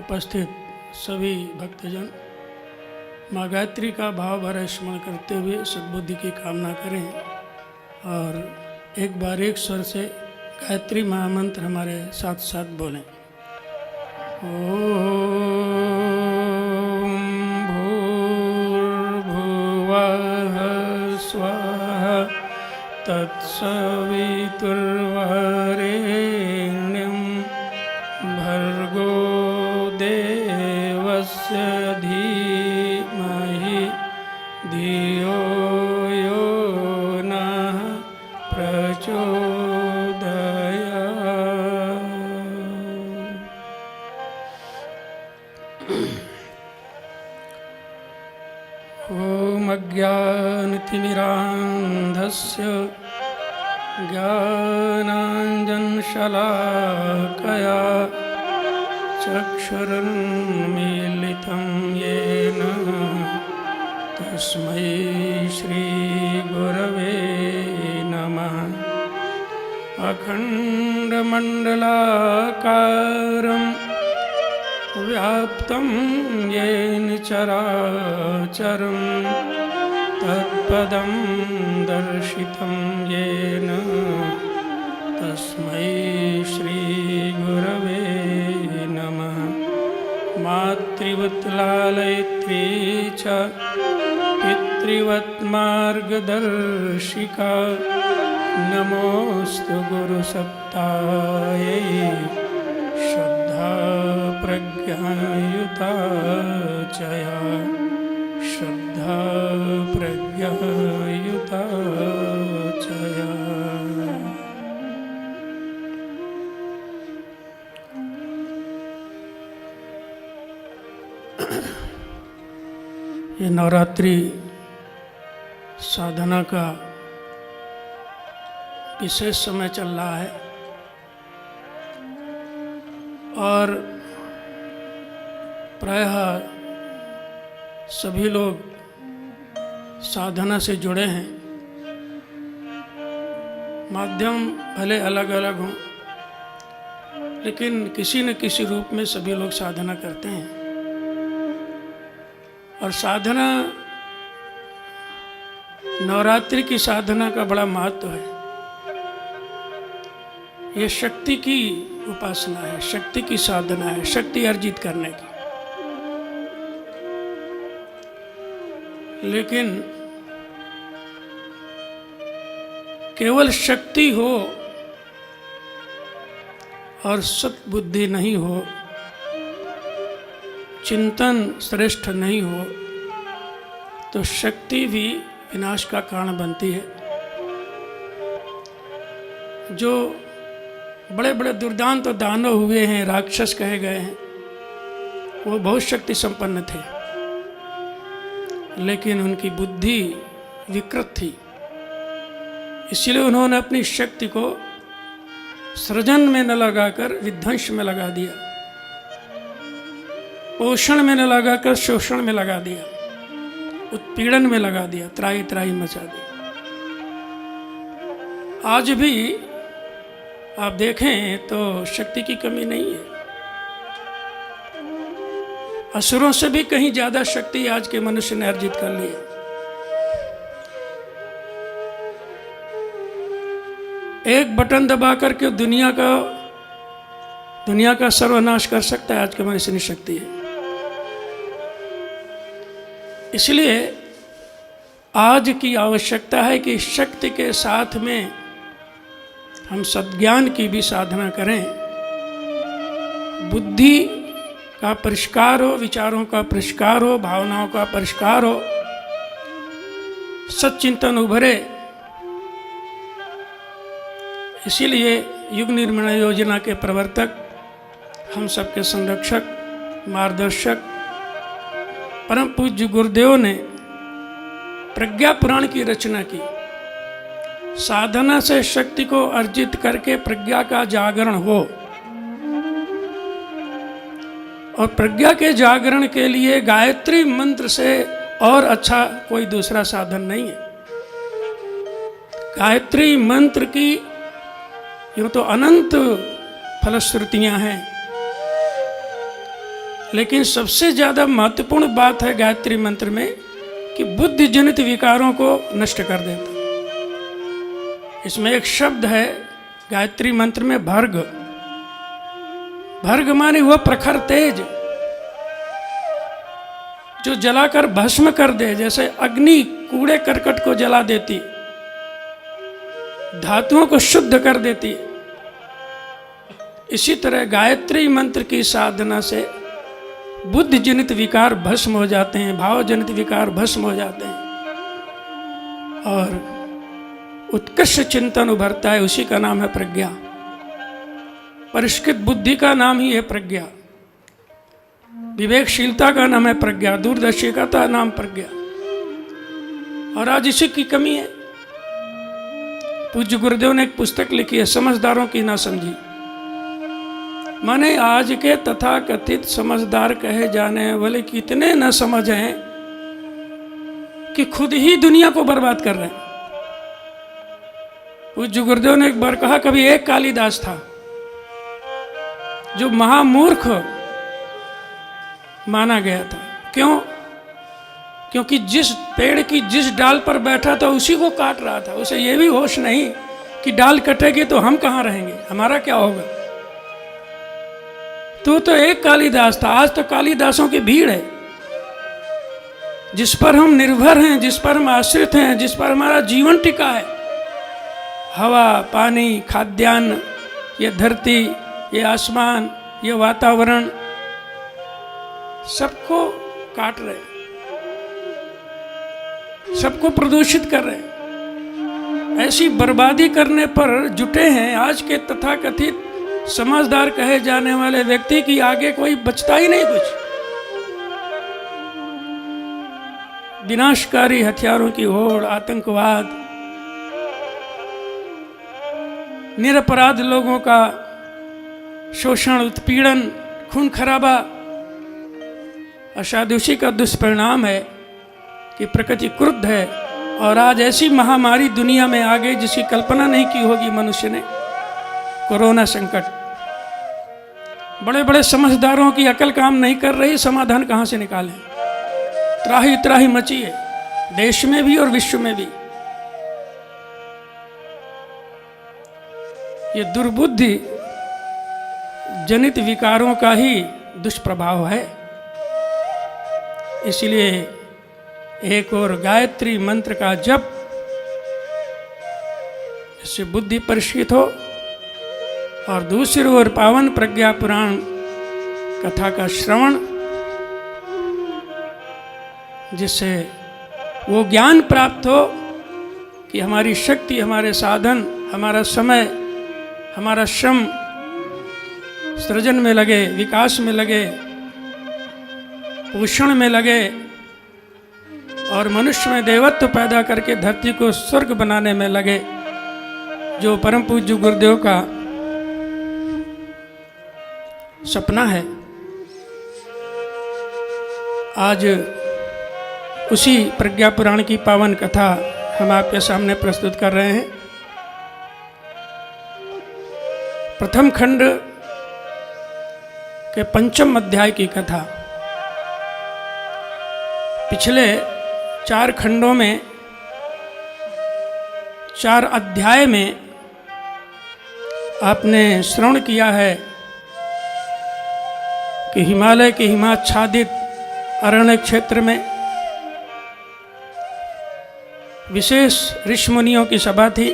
उपस्थित सभी भक्तजन माँ गायत्री का भाव भरा स्मरण करते हुए सद्बुद्धि की कामना करें और एक बार एक स्वर से गायत्री महामंत्र हमारे साथ साथ बोलें। ओम भूर्भुवः स्वः तत्सवितुर्वरेण्यं भर्गो देवस्य धीमहि धियो यो नः प्रचोदयात्। ॐ अज्ञानतिमिरान्धस्य ज्ञानाञ्जनशलाकया चक्षुरुन्मीलितं येन तस्मै श्रीगुरवे नमः। अखण्डमण्डलाकारं व्याप्तं येन चराचरं तत्पदं दर्शितं येन तस्मै श्रीगुरवे नमः। मातृवत् लालयित्री च पितृवत् मार्गदर्शिका नमोऽस्तु गुरुसत्तायै श्रद्धा प्रज्ञायुता चया श्रद्धा प्रज्ञायुता चया। ये नवरात्रि साधना का विशेष समय चल रहा है और प्रायः सभी लोग साधना से जुड़े हैं। माध्यम भले अलग अलग हों लेकिन किसी न किसी रूप में सभी लोग साधना करते हैं और साधना नवरात्रि की साधना का बड़ा महत्व है। ये शक्ति की उपासना है, शक्ति की साधना है, शक्ति अर्जित करने की। लेकिन केवल शक्ति हो और सद्बुद्धि नहीं हो, चिंतन श्रेष्ठ नहीं हो तो शक्ति भी विनाश का कारण बनती है। जो बड़े बड़े दुर्दांत और दानव हुए हैं, राक्षस कहे गए हैं, वो बहुत शक्ति संपन्न थे लेकिन उनकी बुद्धि विकृत थी। इसलिए उन्होंने अपनी शक्ति को सृजन में न लगाकर विध्वंस में लगा दिया, पोषण में न लगाकर शोषण में लगा दिया, उत्पीड़न में लगा दिया, त्राही त्राही मचा दी। आज भी आप देखें तो शक्ति की कमी नहीं है। असुरों से भी कहीं ज्यादा शक्ति आज के मनुष्य ने अर्जित कर ली है। एक बटन दबा करके दुनिया का सर्वनाश कर सकता है आज के मनुष्य की शक्ति है। इसलिए आज की आवश्यकता है कि शक्ति के साथ में हम सद्ज्ञान की भी साधना करें। बुद्धि का परिष्कार हो, विचारों का परिष्कार हो, भावनाओं का परिष्कार हो, सच्चिंतन उभरे। इसीलिए युग निर्माण योजना के प्रवर्तक, हम सबके संरक्षक, मार्गदर्शक परम पूज्य गुरुदेव ने प्रज्ञा पुराण की रचना की। साधना से शक्ति को अर्जित करके प्रज्ञा का जागरण हो, और प्रज्ञा के जागरण के लिए गायत्री मंत्र से और अच्छा कोई दूसरा साधन नहीं है। गायत्री मंत्र की यूँ तो अनंत फलश्रुतियाँ हैं, लेकिन सबसे ज़्यादा महत्वपूर्ण बात है गायत्री मंत्र में कि बुद्धि जनित विकारों को नष्ट कर देता। इसमें एक शब्द है गायत्री मंत्र में, भर्ग। भर्ग माने वह प्रखर तेज जो जलाकर भस्म कर दे, जैसे अग्नि कूड़े करकट को जला देती, धातुओं को शुद्ध कर देती। इसी तरह गायत्री मंत्र की साधना से बुद्धि जनित विकार भस्म हो जाते हैं, भाव जनित विकार भस्म हो जाते हैं और उत्कृष्ट चिंतन उभरता है। उसी का नाम है प्रज्ञा। परिष्कृत बुद्धि का नाम ही है प्रज्ञा। विवेकशीलता का नाम है प्रज्ञा। दूरदर्शिता का नाम प्रज्ञा। और आज इसी की कमी है। पूज्य गुरुदेव ने एक पुस्तक लिखी है, समझदारों की ना समझी। माने आज के तथा कथित समझदार कहे जाने वाले कितने न समझ हैं कि खुद ही दुनिया को बर्बाद कर रहे हैं। पूज्य गुरुदेव ने एक बार कहा, कभी एक कालिदास था जो महामूर्ख माना गया था। क्यों? क्योंकि जिस पेड़ की जिस डाल पर बैठा था उसी को काट रहा था। उसे यह भी होश नहीं कि डाल कटेगी तो हम कहां रहेंगे, हमारा क्या होगा। तो एक कालिदास था। आज तो कालिदासों की भीड़ है। जिस पर हम निर्भर हैं, जिस पर हम आश्रित हैं, जिस पर हमारा जीवन टिका है, हवा, पानी, खाद्यान्न, ये धरती, ये आसमान, ये वातावरण, सबको काट रहे, सबको प्रदूषित कर रहे। ऐसी बर्बादी करने पर जुटे हैं आज के तथाकथित समझदार कहे जाने वाले व्यक्ति की आगे कोई बचता ही नहीं कुछ। विनाशकारी हथियारों की होड़, आतंकवाद, निरपराध लोगों का शोषण, उत्पीड़न, खून खराबा, असाधुषी का दुष्परिणाम है कि प्रकृति क्रुद्ध है। और आज ऐसी महामारी दुनिया में आ गई जिसकी कल्पना नहीं की होगी मनुष्य ने, कोरोना संकट। बड़े बड़े समझदारों की अकल काम नहीं कर रही, समाधान कहां से निकालें। त्राही त्राही मची है देश में भी और विश्व में भी। ये दुर्बुद्धि जनित विकारों का ही दुष्प्रभाव है। इसलिए एक और गायत्री मंत्र का जप, इससे बुद्धि परिष्कृत हो, और दूसरी ओर पावन प्रज्ञा पुराण कथा का श्रवण, जिससे वो ज्ञान प्राप्त हो कि हमारी शक्ति, हमारे साधन, हमारा समय, हमारा श्रम सृजन में लगे, विकास में लगे, पोषण में लगे और मनुष्य में देवत्व पैदा करके धरती को स्वर्ग बनाने में लगे, जो परम पूज्य गुरुदेव का सपना है। आज उसी प्रज्ञा पुराण की पावन कथा हम आपके सामने प्रस्तुत कर रहे हैं। प्रथम खंड के पंचम अध्याय की कथा। पिछले 4 खंडों में, 4 अध्याय में आपने श्रवण किया है कि हिमालय के हिमाच्छादित अरण्य क्षेत्र में विशेष ऋषि मुनियों की सभा थी।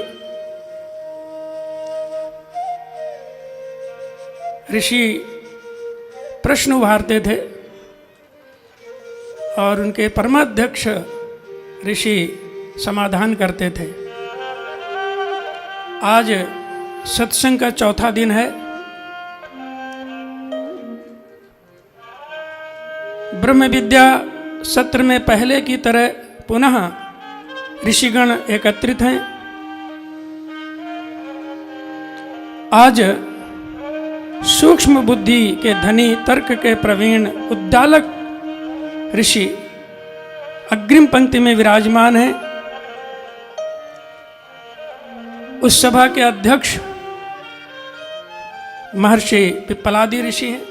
ऋषि प्रश्न उभारते थे और उनके परमाध्यक्ष ऋषि समाधान करते थे। आज सत्संग का चौथा दिन है। ब्रह्म विद्या सत्र में पहले की तरह पुनः ऋषिगण एकत्रित हैं। आज सूक्ष्म बुद्धि के धनी, तर्क के प्रवीण, उद्दालक ऋषि अग्रिम पंक्ति में विराजमान हैं। उस सभा के अध्यक्ष महर्षि पिप्पलादि ऋषि हैं।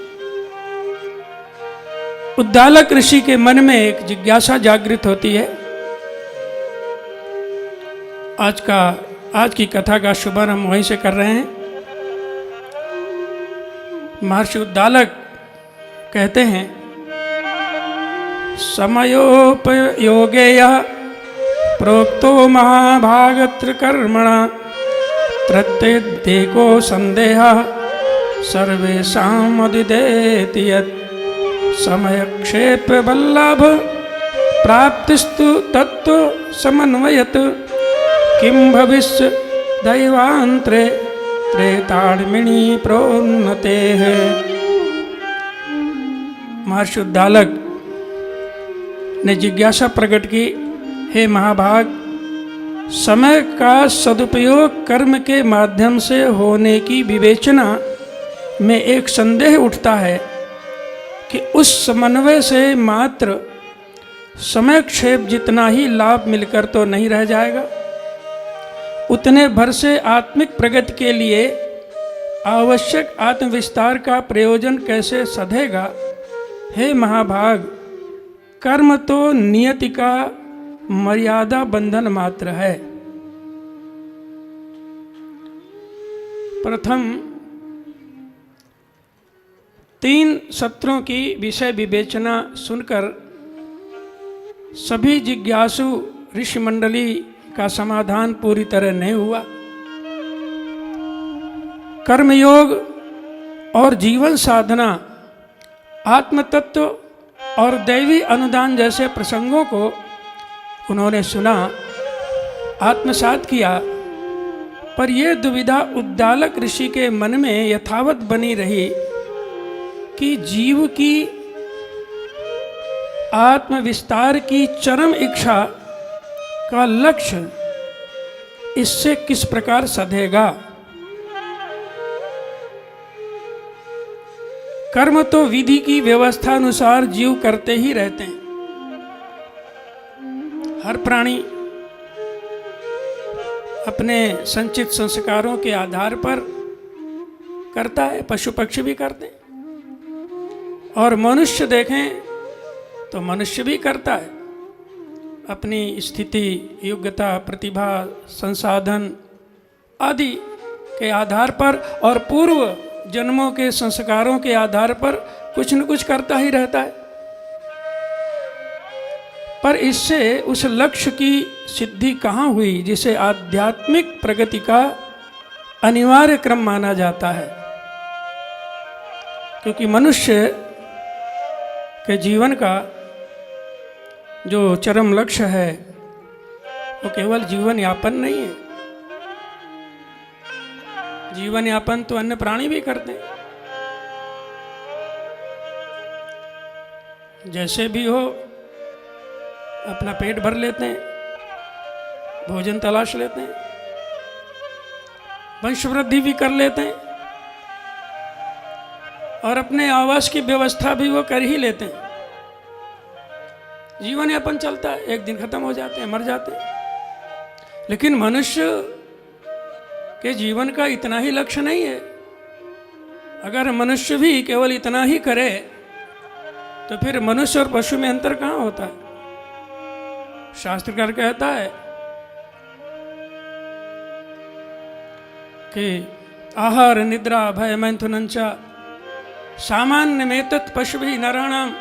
उद्दालक ऋषि के मन में एक जिज्ञासा जागृत होती है। आज की कथा का शुभारंभ हम वहीं से कर रहे हैं। महर्षि उद्दालक कहते हैं, समयोपयोगेयः प्रोक्तो महाभागत्र कर्मणा प्रत्येको संदेहः सर्वेषाम् उदिदेति यत् समयक्षेप वल्लभ प्राप्तिस्तु तत्व समन्वयत् किं भविष्य दैवांतरे त्रेताड़मिणी प्रोन्नतेः। महर्षि उद्दालक ने जिज्ञासा प्रकट की, हे महाभाग, समय का सदुपयोग कर्म के माध्यम से होने की विवेचना में एक संदेह उठता है कि उस समन्वय से मात्र समयक्षेप जितना ही लाभ मिलकर तो नहीं रह जाएगा, उतने भर से आत्मिक प्रगति के लिए आवश्यक आत्मविस्तार का प्रयोजन कैसे सधेगा। हे महाभाग, कर्म तो नियति का मर्यादा बंधन मात्र है। प्रथम 3 सत्रों की विषय विवेचना सुनकर सभी जिज्ञासु ऋषि मंडली का समाधान पूरी तरह नहीं हुआ। कर्मयोग और जीवन साधना, आत्मतत्व और दैवी अनुदान जैसे प्रसंगों को उन्होंने सुना, आत्मसात किया, पर यह दुविधा उद्दालक ऋषि के मन में यथावत बनी रही कि जीव की आत्मविस्तार की चरम इच्छा का लक्ष्य इससे किस प्रकार सधेगा। कर्म तो विधि की व्यवस्था अनुसार जीव करते ही रहते हैं। हर प्राणी अपने संचित संस्कारों के आधार पर करता है, पशु पक्षी भी करते हैं, और मनुष्य देखें तो मनुष्य भी करता है। अपनी स्थिति, योग्यता, प्रतिभा, संसाधन आदि के आधार पर और पूर्व जन्मों के संस्कारों के आधार पर कुछ न कुछ करता ही रहता है। पर इससे उस लक्ष्य की सिद्धि कहाँ हुई जिसे आध्यात्मिक प्रगति का अनिवार्य क्रम माना जाता है। क्योंकि मनुष्य के जीवन का जो चरम लक्ष्य है वो केवल जीवन यापन नहीं है। जीवन यापन तो अन्य प्राणी भी करते हैं। जैसे भी हो अपना पेट भर लेते हैं, भोजन तलाश लेते हैं, वंश वृद्धि भी कर लेते हैं, और अपने आवास की व्यवस्था भी वो कर ही लेते हैं। जीवन यापन चलता है, एक दिन खत्म हो जाते हैं, मर जाते हैं। लेकिन मनुष्य के जीवन का इतना ही लक्ष्य नहीं है। अगर मनुष्य भी केवल इतना ही करे तो फिर मनुष्य और पशु में अंतर कहाँ होता है। शास्त्रकार कहता है कि आहार निद्रा भय मैथुनंच सामान्य में तत् पशु भी नराणाम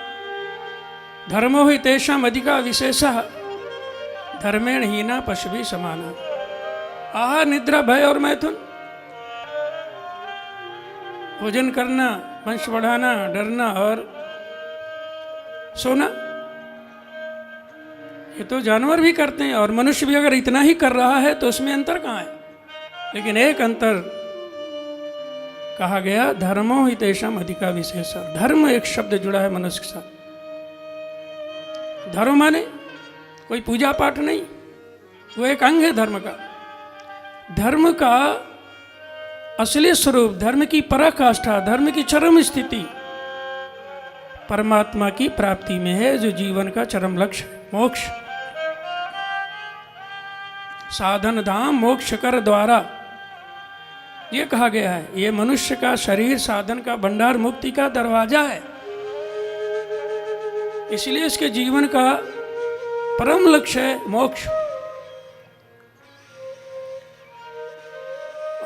धर्मो ही तेषाम अधिका विशेषः धर्मेण हीना पशु भी समाना। आहार, निद्रा, भय और मैथुन, भोजन करना, वंश बढ़ाना, डरना और सोना, ये तो जानवर भी करते हैं, और मनुष्य भी अगर इतना ही कर रहा है तो उसमें अंतर कहाँ है। लेकिन एक अंतर कहा गया, धर्मो ही तेषाम अधिका विशेष। धर्म एक शब्द जुड़ा है मनुष्य के साथ। धर्म माने कोई पूजा पाठ नहीं, वो एक अंग है धर्म का। धर्म का असली स्वरूप, धर्म की पराकाष्ठा, धर्म की चरम स्थिति परमात्मा की प्राप्ति में है, जो जीवन का चरम लक्ष्य मोक्ष। साधन धाम मोक्ष कर द्वारा, ये कहा गया है। ये मनुष्य का शरीर साधन का भंडार, मुक्ति का दरवाजा है। इसलिए इसके जीवन का परम लक्ष्य है मोक्ष।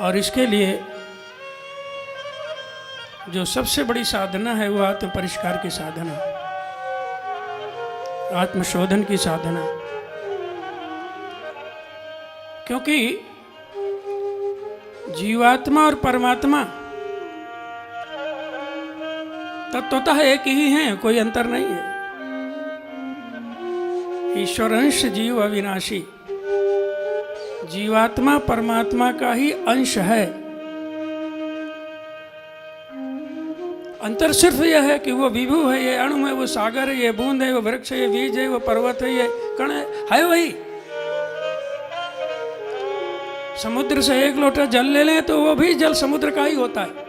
और इसके लिए जो सबसे बड़ी साधना है वो आत्म परिष्कार की साधना, आत्मशोधन की साधना। क्योंकि जीवात्मा और परमात्मा तत्वतः एक ही हैं, कोई अंतर नहीं है। ईश्वरंश जीव अविनाशी, जीवात्मा परमात्मा का ही अंश है। अंतर सिर्फ यह है कि वो विभु है, ये अणु है, वो सागर है, ये बूंद है, वो वृक्ष है, ये बीज है, वो पर्वत है, ये कण है वही। समुद्र से एक लोटा जल ले लें तो वो भी जल समुद्र का ही होता है।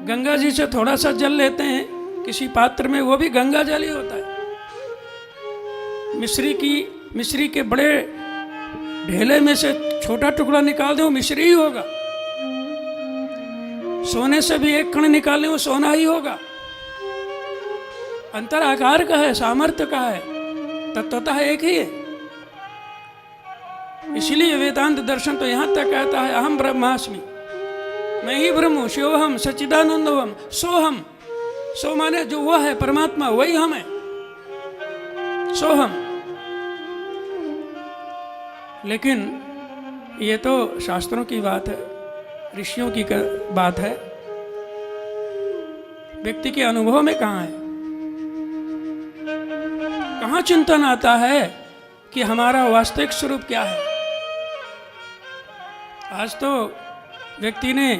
गंगा जी से थोड़ा सा जल लेते हैं किसी पात्र में, वो भी गंगा जल ही होता है। मिश्री के बड़े ढेले में से छोटा टुकड़ा निकाल दें वो मिश्री ही होगा। सोने से भी एक कण निकालें वो सोना ही होगा। अंतर आकार का है, सामर्थ्य का है, तत्वतः एक ही है। इसलिए वेदांत दर्शन तो यहां तक कहता है अहम ब्रह्मास्मि, मैं ही ब्रह्म हूं, शिवोहम सच्चिदानंदोहम सोहम। सो माने जो वह है परमात्मा, वही हम है, सोहम। लेकिन ये तो शास्त्रों की बात है, ऋषियों की बात है, व्यक्ति के अनुभव में कहाँ है? कहाँ चिंतन आता है कि हमारा वास्तविक स्वरूप क्या है? आज तो व्यक्ति ने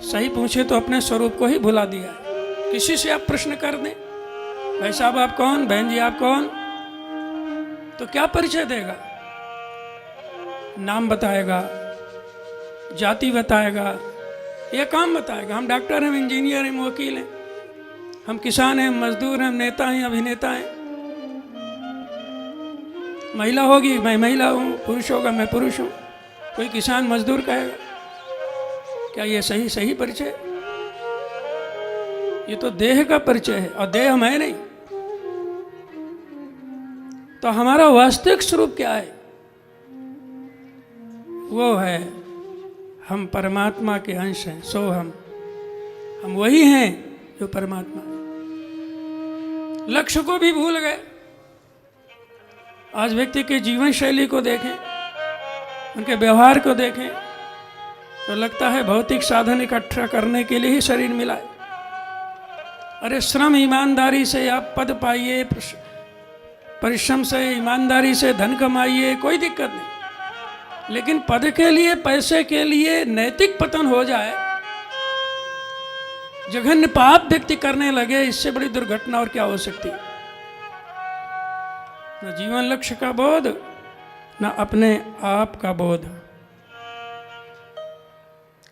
सही पूछे तो अपने स्वरूप को ही भुला दिया है। किसी से आप प्रश्न कर दें, भाई साहब आप कौन, बहन जी आप कौन, तो क्या परिचय देगा? नाम बताएगा, जाति बताएगा, यह काम बताएगा। हम डॉक्टर हैं, इंजीनियर हैं, वकील हैं, हम किसान हैं, मजदूर हैं, नेता हैं, अभिनेता हैं। महिला होगी मैं महिला हूँ, पुरुष होगा मैं पुरुष हूँ, कोई किसान मजदूर कहेगा। क्या ये सही परिचय? ये तो देह का परिचय है और देह हम है नहीं। तो हमारा वास्तविक स्वरूप क्या है? वो है हम परमात्मा के अंश हैं, सो हम वही हैं जो परमात्मा है। लक्ष्य को भी भूल गए। आज व्यक्ति के जीवन शैली को देखें, उनके व्यवहार को देखें तो लगता है भौतिक साधन इकट्ठा करने के लिए ही शरीर मिला है। अरे श्रम ईमानदारी से आप पद पाइए, परिश्रम से ईमानदारी से धन कमाइए, कोई दिक्कत नहीं। लेकिन पद के लिए, पैसे के लिए नैतिक पतन हो जाए, जघन्य पाप व्यक्ति करने लगे, इससे बड़ी दुर्घटना और क्या हो सकती है? न जीवन लक्ष्य का बोध, न अपने आप का बोध।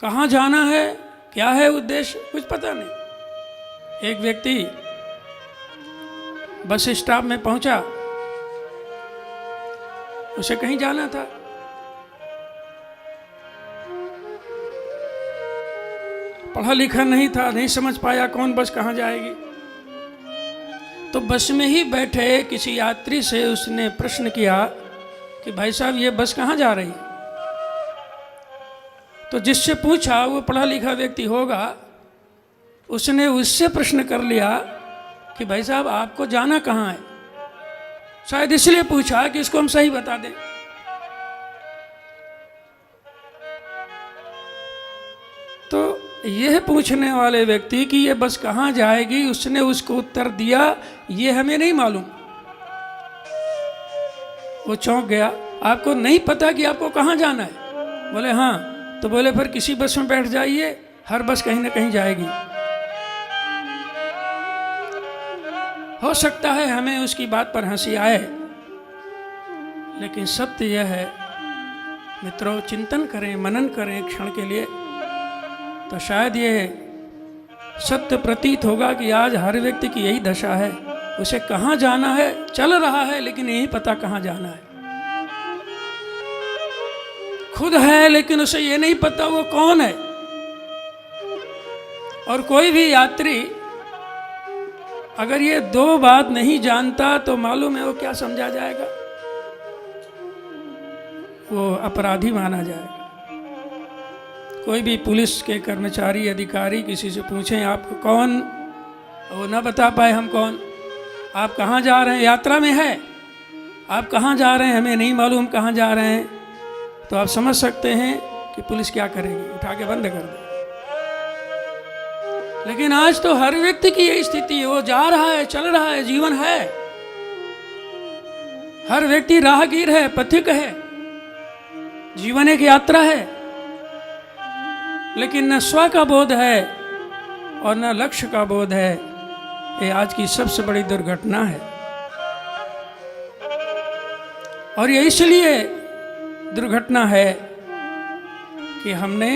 कहाँ जाना है, क्या है उद्देश्य, कुछ पता नहीं। एक व्यक्ति बस स्टॉप में पहुंचा, उसे कहीं जाना था। पढ़ा लिखा नहीं था, नहीं समझ पाया कौन बस कहाँ जाएगी। तो बस में ही बैठे किसी यात्री से उसने प्रश्न किया कि भाई साहब ये बस कहाँ जा रही? तो जिससे पूछा वो पढ़ा लिखा व्यक्ति होगा, उसने उससे प्रश्न कर लिया कि भाई साहब आपको जाना कहाँ है? शायद इसलिए पूछा कि इसको हम सही बता दें। तो यह पूछने वाले व्यक्ति कि ये बस कहाँ जाएगी, उसने उसको उत्तर दिया ये हमें नहीं मालूम। वो चौंक गया, आपको नहीं पता कि आपको कहाँ जाना है? बोले हाँ। तो बोले फिर किसी बस में बैठ जाइए, हर बस कहीं ना कहीं जाएगी। हो सकता है हमें उसकी बात पर हंसी आए, लेकिन सत्य यह है मित्रों, चिंतन करें, मनन करें क्षण के लिए, तो शायद ये सत्य प्रतीत होगा कि आज हर व्यक्ति की यही दशा है। उसे कहाँ जाना है, चल रहा है, लेकिन यही पता कहाँ जाना है। खुद है लेकिन उसे ये नहीं पता वो कौन है। और कोई भी यात्री अगर ये दो बात नहीं जानता तो मालूम है वो क्या समझा जाएगा? वो अपराधी माना जाएगा। कोई भी पुलिस के कर्मचारी अधिकारी किसी से पूछें आप कौन, वो ना बता पाए हम कौन। आप कहाँ जा रहे हैं? यात्रा में है। आप कहाँ जा रहे हैं? हमें नहीं मालूम कहाँ जा रहे हैं। तो आप समझ सकते हैं कि पुलिस क्या करेगी, उठा के बंद कर दे। लेकिन आज तो हर व्यक्ति की यही स्थिति है। वो जा रहा है, चल रहा है, जीवन है। हर व्यक्ति राहगीर है, पथिक है, जीवन एक यात्रा है। लेकिन न स्व का बोध है और न लक्ष्य का बोध है। ये आज की सबसे बड़ी दुर्घटना है। और ये इसलिए दुर्घटना है कि हमने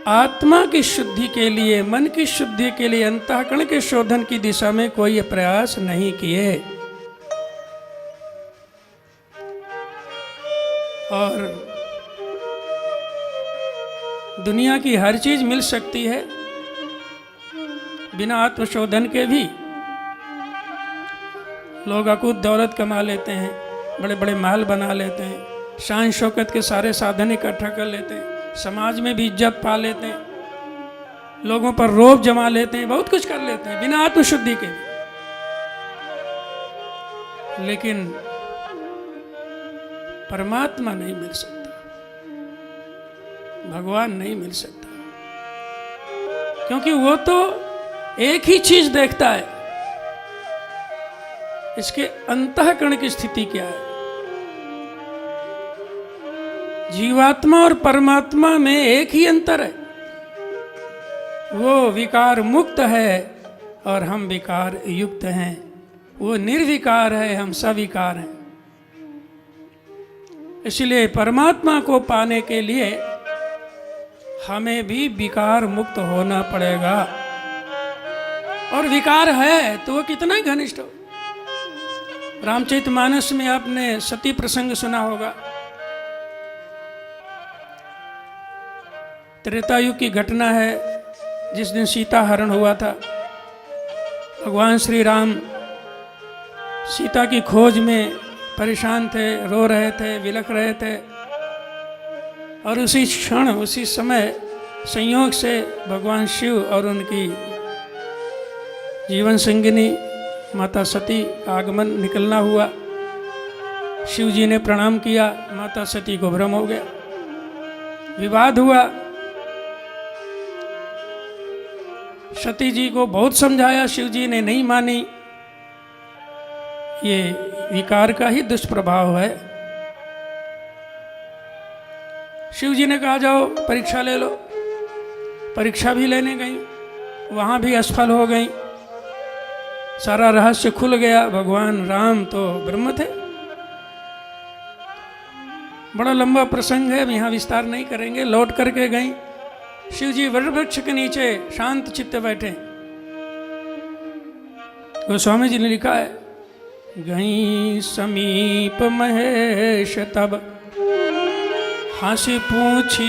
आत्मा की शुद्धि के लिए, मन की शुद्धि के लिए, अंतःकरण के शोधन की दिशा में कोई प्रयास नहीं किए। और दुनिया की हर चीज मिल सकती है बिना आत्मशोधन के भी। लोग अकूत दौलत कमा लेते हैं, बड़े बड़े महल बना लेते हैं, शान शौकत के सारे साधन इकट्ठा कर लेते हैं, समाज में भी इज्जत पा लेते हैं, लोगों पर रोब जमा लेते हैं, बहुत कुछ कर लेते हैं बिना आत्मशुद्धि के भी। लेकिन परमात्मा नहीं मिल सकता, भगवान नहीं मिल सकता, क्योंकि वो तो एक ही चीज देखता है, इसके अंतःकरण की स्थिति क्या है। जीवात्मा और परमात्मा में एक ही अंतर है। वो विकार मुक्त है और हम विकार युक्त हैं। वो निर्विकार है, हम सविकार हैं। इसलिए परमात्मा को पाने के लिए हमें भी विकार मुक्त होना पड़ेगा। और विकार है तो वो कितना ही घनिष्ठ हो। रामचरितमानस में आपने सती प्रसंग सुना होगा। त्रेतायुग की घटना है, जिस दिन सीता हरण हुआ था। भगवान श्री राम सीता की खोज में परेशान थे, रो रहे थे, विलख रहे थे। और उसी क्षण, उसी समय संयोग से भगवान शिव और उनकी जीवन संगिनी माता सती का आगमन निकलना हुआ। शिव जी ने प्रणाम किया, माता सती को भ्रम हो गया, विवाद हुआ। सती जी को बहुत समझाया, शिव जी ने नहीं मानी। ये विकार का ही दुष्प्रभाव है। शिव जी ने कहा जाओ परीक्षा ले लो। परीक्षा भी लेने गई, वहां भी असफल हो गई। सारा रहस्य खुल गया। भगवान राम तो ब्रह्म थे। बड़ा लंबा प्रसंग है, यहाँ विस्तार नहीं करेंगे। लौट करके गई। शिव जी वृक्ष के नीचे शांत चित्त बैठे। गोस्वामी जी ने लिखा है, गई समीप महेश तब हंसी पूछी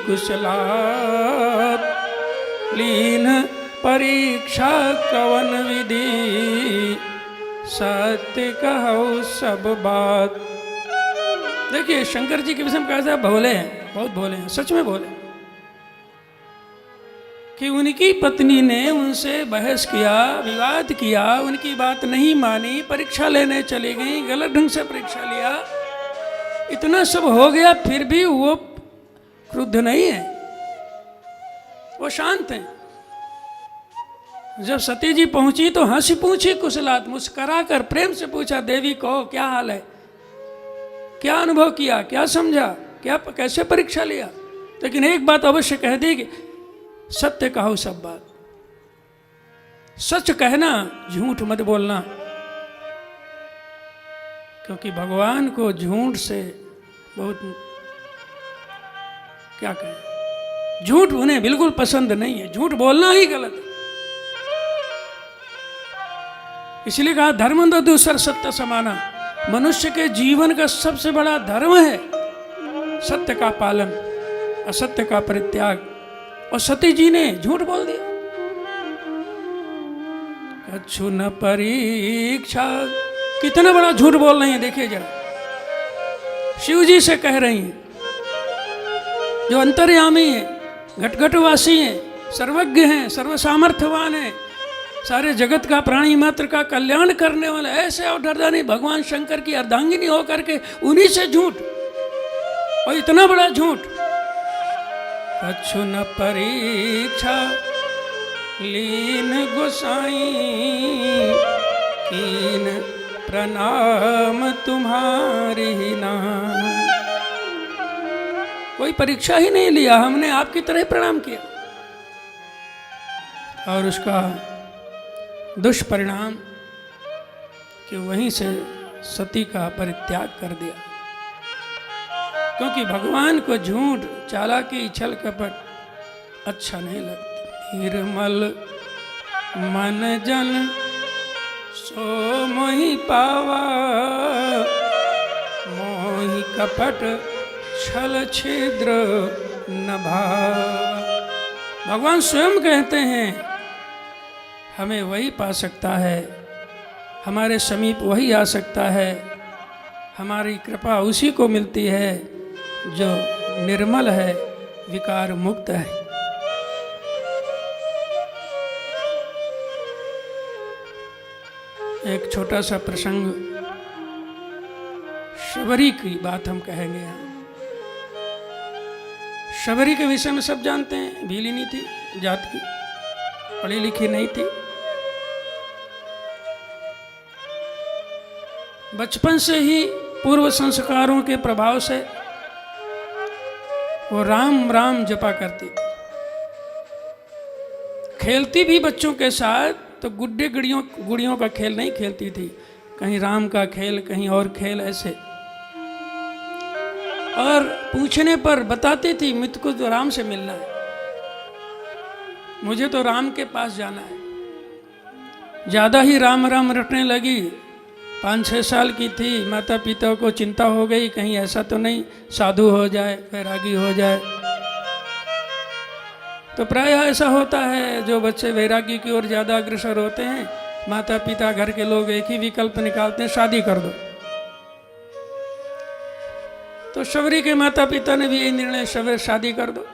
कुशलात, लीन परीक्षा कवन विधि, सत्य कहो सब बात। देखिए शंकर जी के विषय में कहा था भोले हैं, बहुत भोले हैं, सच में भोले, कि उनकी पत्नी ने उनसे बहस किया, विवाद किया, उनकी बात नहीं मानी, परीक्षा लेने चली गई, गलत ढंग से परीक्षा लिया, इतना सब हो गया, फिर भी वो क्रुद्ध नहीं है, वो शांत हैं। जब सती जी पहुंची तो हंसी पूछी कुशलात, मुस्करा कर प्रेम से पूछा, देवी कहो क्या हाल है, क्या अनुभव किया, क्या समझा, क्या कैसे परीक्षा लिया। लेकिन एक बात अवश्य कह दी कि सत्य कहो सब बात, सच कहना, झूठ मत बोलना। क्योंकि भगवान को झूठ से बहुत, क्या कहें, झूठ उन्हें बिल्कुल पसंद नहीं है। झूठ बोलना ही गलत है। इसलिए कहा धर्म तो दूसर सत्य समाना। मनुष्य के जीवन का सबसे बड़ा धर्म है सत्य का पालन, असत्य का परित्याग। और सती जी ने झूठ बोल दिया। कछु न परीक्षा। कितना बड़ा झूठ बोल रही है, देखिए जरा। शिव जी से कह रही हैं, जो अंतर्यामी है, घटघटवासी हैं, सर्वज्ञ हैं, सर्वसामर्थ्यवान हैं, सारे जगत का प्राणी मात्र का कल्याण करने वाले ऐसे अवधरदानी भगवान शंकर की अर्धांगिनी होकर के उन्हीं से झूठ, और इतना बड़ा झूठ। कछु न परीक्षा लीन गोसाई, कीन प्रणाम तुम्हारी नाम। कोई परीक्षा ही नहीं लिया, हमने आपकी तरह प्रणाम किया, और उसका दुष्परिणाम कि वहीं से सती का परित्याग कर दिया। क्योंकि भगवान को झूठ, चालाकी, छल कपट अच्छा नहीं लगता। निर्मल मन जन सो मोहि पावा, मोहि कपट छल छिद्र न भावा। भगवान स्वयं कहते हैं हमें वही पा सकता है, हमारे समीप वही आ सकता है, हमारी कृपा उसी को मिलती है जो निर्मल है, विकार मुक्त है। एक छोटा सा प्रसंग, शबरी की बात हम कहेंगे यहाँ। शबरी के विषय में सब जानते हैं, भीलिनी थी जात की, पढ़ी लिखी नहीं थी। बचपन से ही पूर्व संस्कारों के प्रभाव से वो राम राम जपा करती थी। खेलती भी बच्चों के साथ तो गुड्डे गुड़ियों का खेल नहीं खेलती थी, कहीं राम का खेल, कहीं और खेल ऐसे। और पूछने पर बताती थी मुझको तो राम से मिलना है, मुझे तो राम के पास जाना है। ज़्यादा ही राम राम रटने लगी। 5-6 साल की थी, माता पिता को चिंता हो गई कहीं ऐसा तो नहीं साधु हो जाए, वैरागी हो जाए। तो प्रायः ऐसा होता है, जो बच्चे वैरागी की ओर ज़्यादा अग्रसर होते हैं, माता पिता घर के लोग एक ही विकल्प निकालते हैं, शादी कर दो। तो शबरी के माता पिता ने भी यही निर्णय, शबरी शादी कर दो।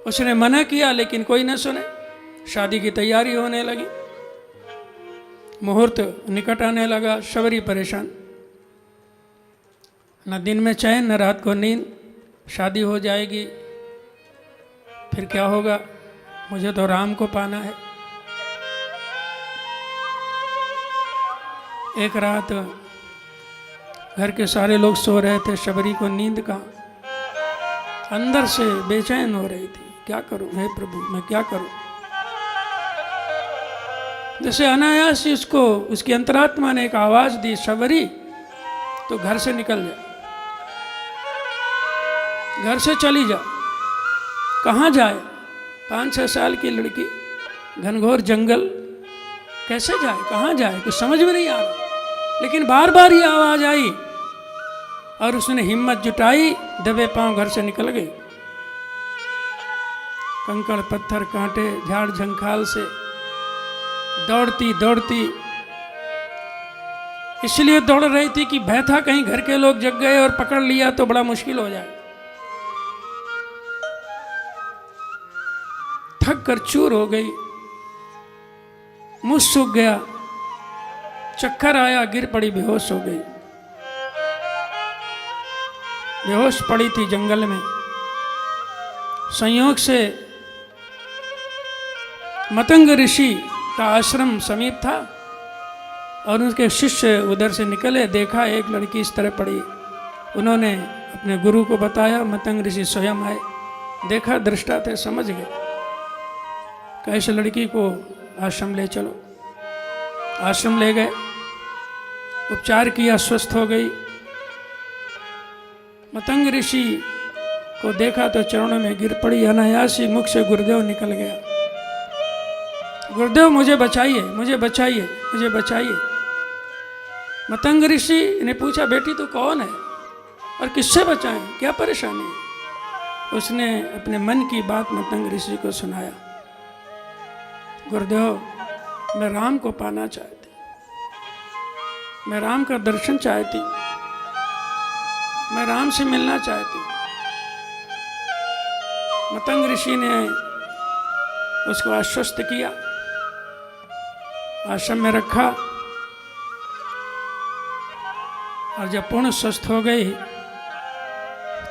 उसने मना किया लेकिन कोई न सुने, शादी की तैयारी होने लगी, मुहूर्त निकट आने लगा। शबरी परेशान, न दिन में चैन न रात को नींद। शादी हो जाएगी फिर क्या होगा, मुझे तो राम को पाना है। एक रात घर के सारे लोग सो रहे थे, शबरी को नींद कहाँ, अंदर से बेचैन हो रही थी। क्या करूं हे प्रभु, मैं क्या करूं। जैसे अनायास ही उसको, उसकी अंतरात्मा ने एक आवाज दी, शबरी तो घर से निकल जा, घर से चली जा। कहाँ जाए, 5-6 साल की लड़की, घनघोर जंगल, कैसे जाए, कहाँ जाए, कुछ समझ में नहीं आ रहा। लेकिन बार बार ये आवाज आई और उसने हिम्मत जुटाई, दबे पांव घर से निकल गई। कंकड़ पत्थर कांटे झाड़ झंखाल से दौड़ती दौड़ती, इसलिए दौड़ रही थी कि भय था कहीं घर के लोग जग गए और पकड़ लिया तो बड़ा मुश्किल हो जाए। थक कर चूर हो गई, मुंह सूख गया, चक्कर आया, गिर पड़ी, बेहोश हो गई। बेहोश पड़ी थी जंगल में। संयोग से मतंग ऋषि का आश्रम समीप था और उनके शिष्य उधर से निकले, देखा एक लड़की इस तरह पड़ी। उन्होंने अपने गुरु को बताया, मतंग ऋषि स्वयं आए, देखा, दृष्टा थे, समझ गए। कैसे लड़की को आश्रम ले चलो। आश्रम ले गए, उपचार किया, स्वस्थ हो गई। मतंग ऋषि को देखा तो चरणों में गिर पड़ी, अनायास ही मुख से गुरुदेव निकल गया, गुरुदेव मुझे बचाइए, मुझे बचाइए, मुझे बचाइए। मतंग ऋषि ने पूछा, बेटी तू कौन है और किससे बचाएं, क्या परेशानी है। उसने अपने मन की बात मतंग ऋषि को सुनाया। गुरुदेव मैं राम को पाना चाहती, मैं राम का दर्शन चाहती, मैं राम से मिलना चाहती। मतंग ऋषि ने उसको आश्वस्त किया, आश्रम में रखा, और जब पूर्ण स्वस्थ हो गई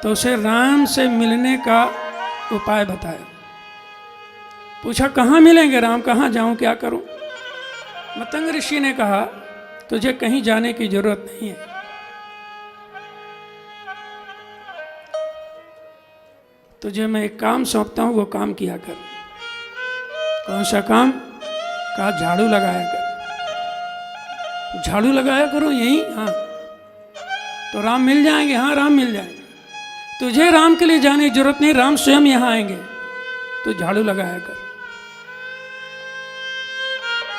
तो उसे राम से मिलने का उपाय बताया। पूछा कहाँ मिलेंगे राम, कहाँ जाऊं, क्या करूं? मतंग ऋषि ने कहा तुझे कहीं जाने की जरूरत नहीं है, तुझे मैं एक काम सौंपता हूं, वो काम किया कर। कौन सा काम? कहा झाड़ू लगाया कर। झाड़ू लगाया करो यहीं? हाँ। तो राम मिल जाएंगे? हाँ राम मिल जाएंगे। तुझे राम के लिए जाने की जरूरत नहीं, राम स्वयं यहां आएंगे, तो झाड़ू लगाया कर।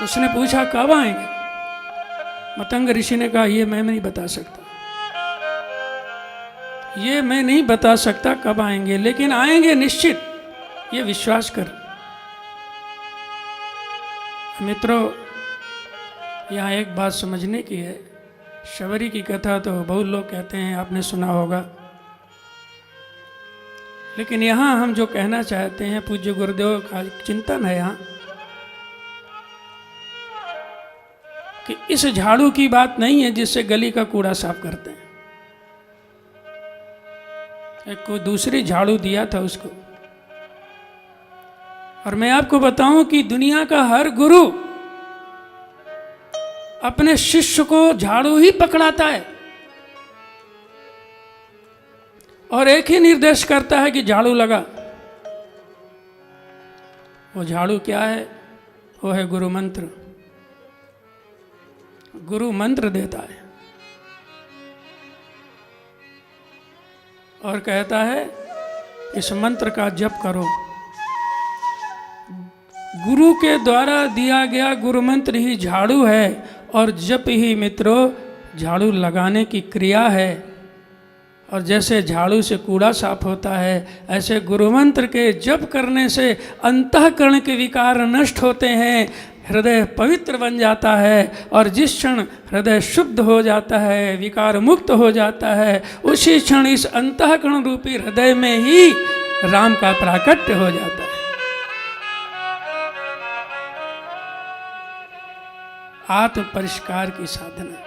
उसने पूछा कब आएंगे? मतंग ऋषि ने कहा ये मैं नहीं बता सकता, ये मैं नहीं बता सकता कब आएंगे, लेकिन आएंगे निश्चित, ये विश्वास कर। मित्रों, यहाँ एक बात समझने की है। शबरी की कथा तो बहुत लोग कहते हैं, आपने सुना होगा, लेकिन यहाँ हम जो कहना चाहते हैं, पूज्य गुरुदेव का चिंतन है यहाँ कि इस झाड़ू की बात नहीं है जिससे गली का कूड़ा साफ करते हैं। एक को दूसरी झाड़ू दिया था उसको। और मैं आपको बताऊं कि दुनिया का हर गुरु अपने शिष्य को झाड़ू ही पकड़ाता है और एक ही निर्देश करता है कि झाड़ू लगा। वो झाड़ू क्या है? वो है गुरु मंत्र। गुरु मंत्र देता है और कहता है इस मंत्र का जप करो। गुरु के द्वारा दिया गया गुरु मंत्र ही झाड़ू है और जप ही मित्रों झाड़ू लगाने की क्रिया है। और जैसे झाड़ू से कूड़ा साफ होता है, ऐसे गुरु मंत्र के जप करने से अंतःकरण के विकार नष्ट होते हैं, हृदय पवित्र बन जाता है, और जिस क्षण हृदय शुद्ध हो जाता है, विकार मुक्त हो जाता है, उसी क्षण इस अंतःकरण रूपी हृदय में ही राम का प्राकट्य हो जाता है। आत्म परिष्कार की साधना।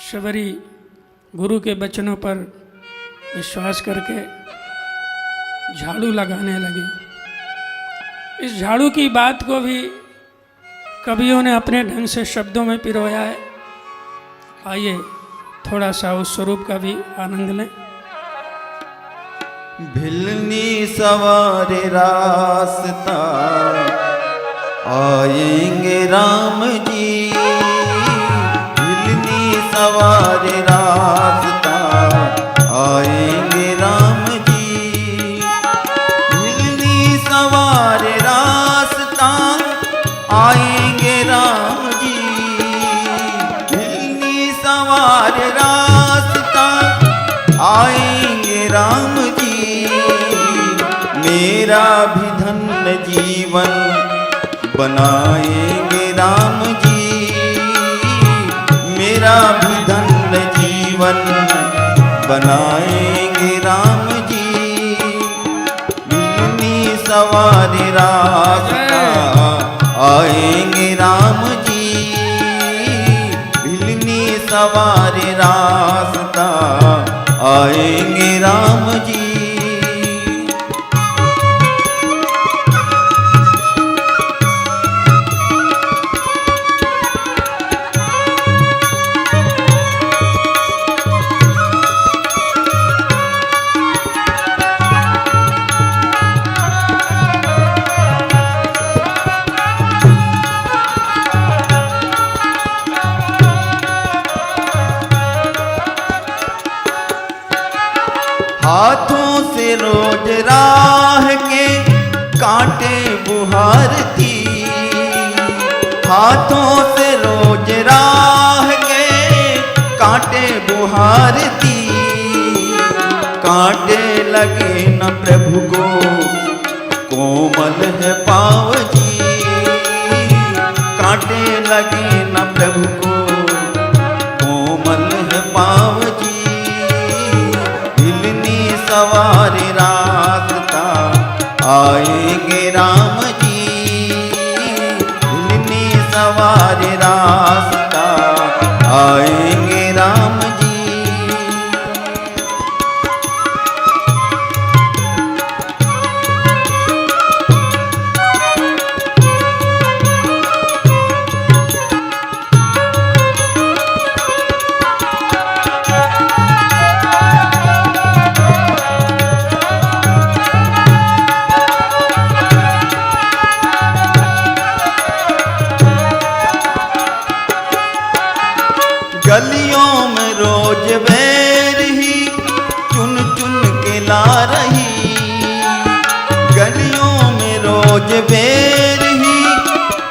शबरी गुरु के वचनों पर विश्वास करके झाड़ू लगाने लगी। इस झाड़ू की बात को भी कवियों ने अपने ढंग से शब्दों में पिरोया है। आइए थोड़ा सा उस स्वरूप का भी आनंद लें। भिलनी सवारे रास्ता आएंगे राम जी, भिलनी सवारे रास्ता आएंगे राम जी, भिलनी सवारे रास्ता आएंगे राम जी, भिलनी सवारे रास्ता आएंगे राम जी। मेरा भी धन्य जीवन बनाएंगे राम जी, मेरा भी धन्य जीवन बनाएंगे राम जी, भिलनी सवारी रास्ता आएंगे राम जी, भिलनी सवारी रास्ता आएंगे राम जी। हाथों से रोज राह के कांटे बुहारती, हाथों से रोज राह के कांटे बुहारती, कांटे लगे न प्रभु को, कोमल है पाँव जी। कांटे लगे न प्रभु को, कोमल है पाँव जी। हिलनी सवारी रास्ता आएंगे राम जी। हिलनी सवारी रास्ता आएंगे राम जी। गलियों में रोज बैर ही चुन चुन के ला रही। गलियों में रोज बैर ही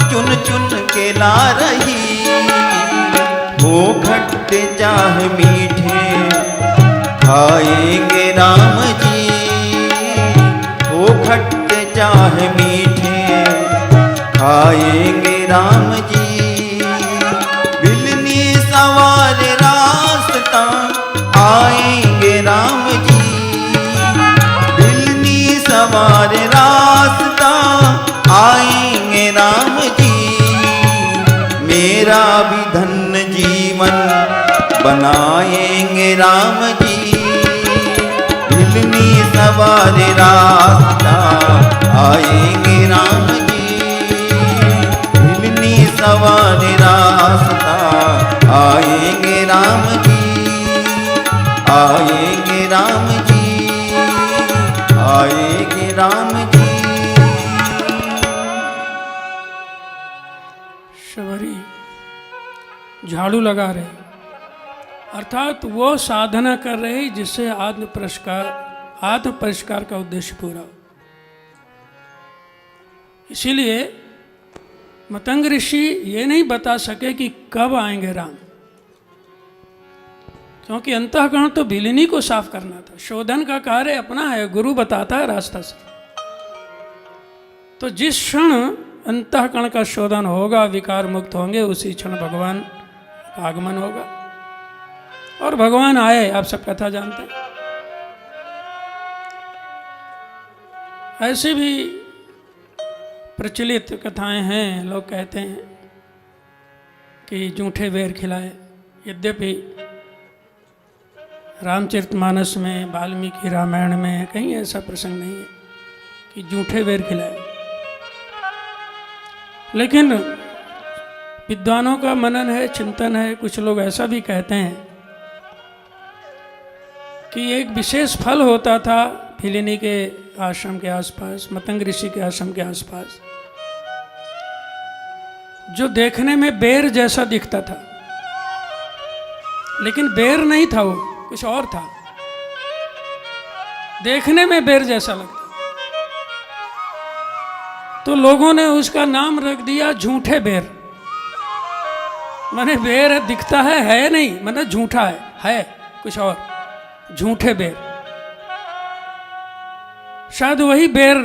चुन चुन के ला रही। वो खट्टे चाहे मीठे खाएंगे राम जी। वो खट्टे चाहे मीठे खाएंगे राम जी। सवार रास्ता आएंगे राम जी। बिलनी सवार रास्ता आएंगे राम जी। मेरा भी धन्य जीवन बनाएंगे राम जी। बिलनी सवार रास्ता आएंगे राम जी। बिलनी सवार रास्ता आएंगे राम जी। आएंगे राम जी। आएंगे राम जी। शबरी झाड़ू लगा रहे, अर्थात वो साधना कर रहे जिससे आत्म परिष्कार का उद्देश्य पूरा हो। इसीलिए मतंग ऋषि ये नहीं बता सके कि कब आएंगे राम, क्योंकि अंतःकरण तो बिलिनी को साफ करना था। शोधन का कार्य अपना है, गुरु बताता है रास्ता से। तो जिस क्षण अंतःकरण का शोधन होगा, विकार मुक्त होंगे, उसी क्षण भगवान का आगमन होगा। और भगवान आए, आप सब कथा जानते हैं। ऐसे भी प्रचलित कथाएं हैं। लोग कहते हैं कि जूठे बेर खिलाए। यद्यपि रामचरितमानस में, वाल्मीकि रामायण में कहीं ऐसा प्रसंग नहीं है कि जूठे बेर खिलाए। लेकिन विद्वानों का मनन है, चिंतन है। कुछ लोग ऐसा भी कहते हैं कि एक विशेष फल होता था बिलिनी के आश्रम के आसपास, मतंग ऋषि के आश्रम के आसपास, जो देखने में बेर जैसा दिखता था, लेकिन बेर नहीं था, वो कुछ और था। देखने में बेर जैसा लगता, तो लोगों ने उसका नाम रख दिया झूठे बेर। माने बेर दिखता है नहीं, माने झूठा है कुछ और, झूठे बेर। शायद वही बेर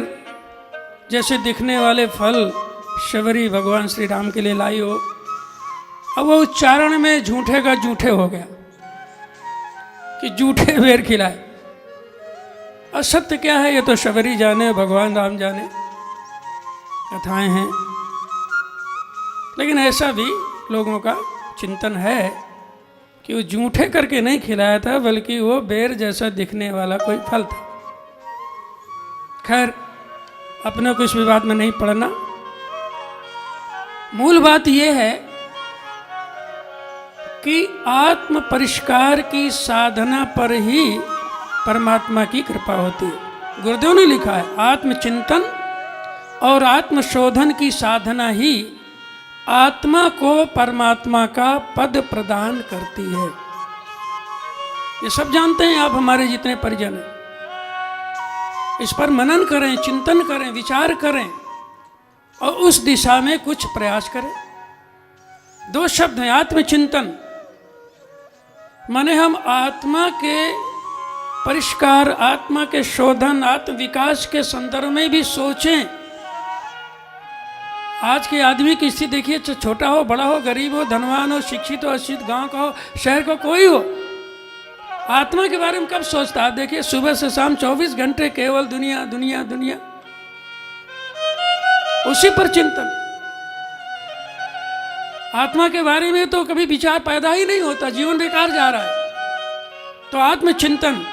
जैसे दिखने वाले फल शबरी भगवान श्री राम के लिए लाई हो। अब वो उच्चारण में झूठे का झूठे हो गया कि झूठे बेर खिलाए। असत्य क्या है ये तो शबरी जाने, भगवान राम जाने, कथाएं हैं। लेकिन ऐसा भी लोगों का चिंतन है कि वो झूठे करके नहीं खिलाया था, बल्कि वो बेर जैसा दिखने वाला कोई फल था। खैर, अपने को इस विवाद में नहीं पड़ना। मूल बात यह है कि आत्म परिष्कार की साधना पर ही परमात्मा की कृपा होती है। गुरुदेव ने लिखा है, आत्मचिंतन और आत्मशोधन की साधना ही आत्मा को परमात्मा का पद प्रदान करती है। ये सब जानते हैं आप, हमारे जितने परिजन हैं। इस पर मनन करें, चिंतन करें, विचार करें और उस दिशा में कुछ प्रयास करें। दो शब्द हैं, आत्मचिंतन माने हम आत्मा के परिष्कार, आत्मा के शोधन, आत्म विकास के संदर्भ में भी सोचें। आज के आदमी की स्थिति देखिए, छोटा हो, बड़ा हो, गरीब हो, धनवान हो, शिक्षित हो, अशिक्षित, गांव का हो, शहर का कोई हो, आत्मा के बारे में कब सोचता है? देखिए, सुबह से शाम 24 घंटे केवल दुनिया दुनिया दुनिया, उसी पर चिंतन। आत्मा के बारे में तो कभी विचार पैदा ही नहीं होता, जीवन बेकार जा रहा है। तो आत्मचिंतन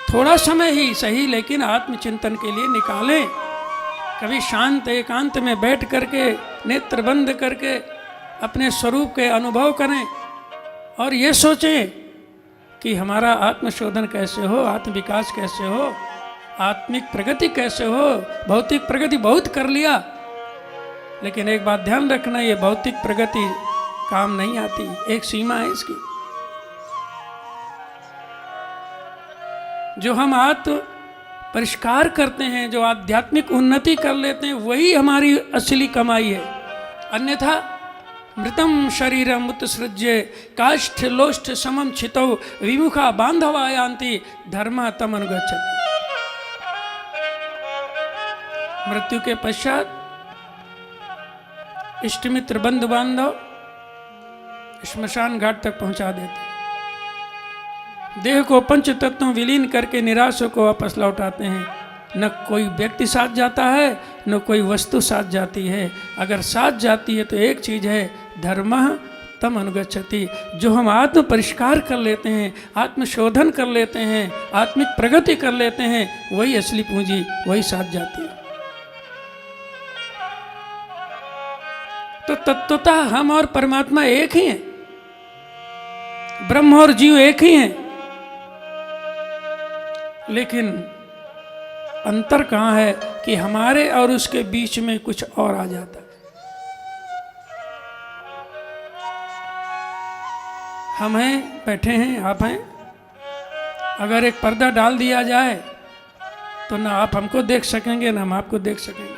थोड़ा समय ही सही, लेकिन आत्मचिंतन के लिए निकालें। कभी शांत एकांत में बैठ करके, नेत्र बंद करके अपने स्वरूप के अनुभव करें और ये सोचें कि हमारा आत्मशोधन कैसे हो, आत्म विकास कैसे हो, आत्मिक प्रगति कैसे हो। भौतिक प्रगति बहुत कर लिया, लेकिन एक बात ध्यान रखना, ये भौतिक प्रगति काम नहीं आती, एक सीमा है इसकी। जो हम आत्म परिष्कार करते हैं, जो आध्यात्मिक उन्नति कर लेते हैं, वही हमारी असली कमाई है। अन्यथा मृतम शरीरम उत्सृज्य काष्ठ लोष्ठ समम छितौ विमुखा बांधवा यान्ति धर्म तम अनुगच्छति। मृत्यु के पश्चात इष्ट मित्र बंधु बांधव श्मशान घाट तक पहुंचा देते, देह को पंच तत्वों विलीन करके निराशों को वापस लौटाते हैं। न कोई व्यक्ति साथ जाता है, न कोई वस्तु साथ जाती है। अगर साथ जाती है तो एक चीज़ है, धर्मः तम अनुगच्छति। जो हम आत्म परिष्कार कर लेते हैं, आत्मशोधन कर लेते हैं, आत्मिक प्रगति कर लेते हैं, वही असली पूंजी, वही साथ जाती है। तो तत्वतः हम और परमात्मा एक ही हैं, ब्रह्म और जीव एक ही हैं, लेकिन अंतर कहाँ है कि हमारे और उसके बीच में कुछ और आ जाता है। हम हैं, बैठे हैं, आप हैं। अगर एक पर्दा डाल दिया जाए तो ना आप हमको देख सकेंगे, ना हम आपको देख सकेंगे।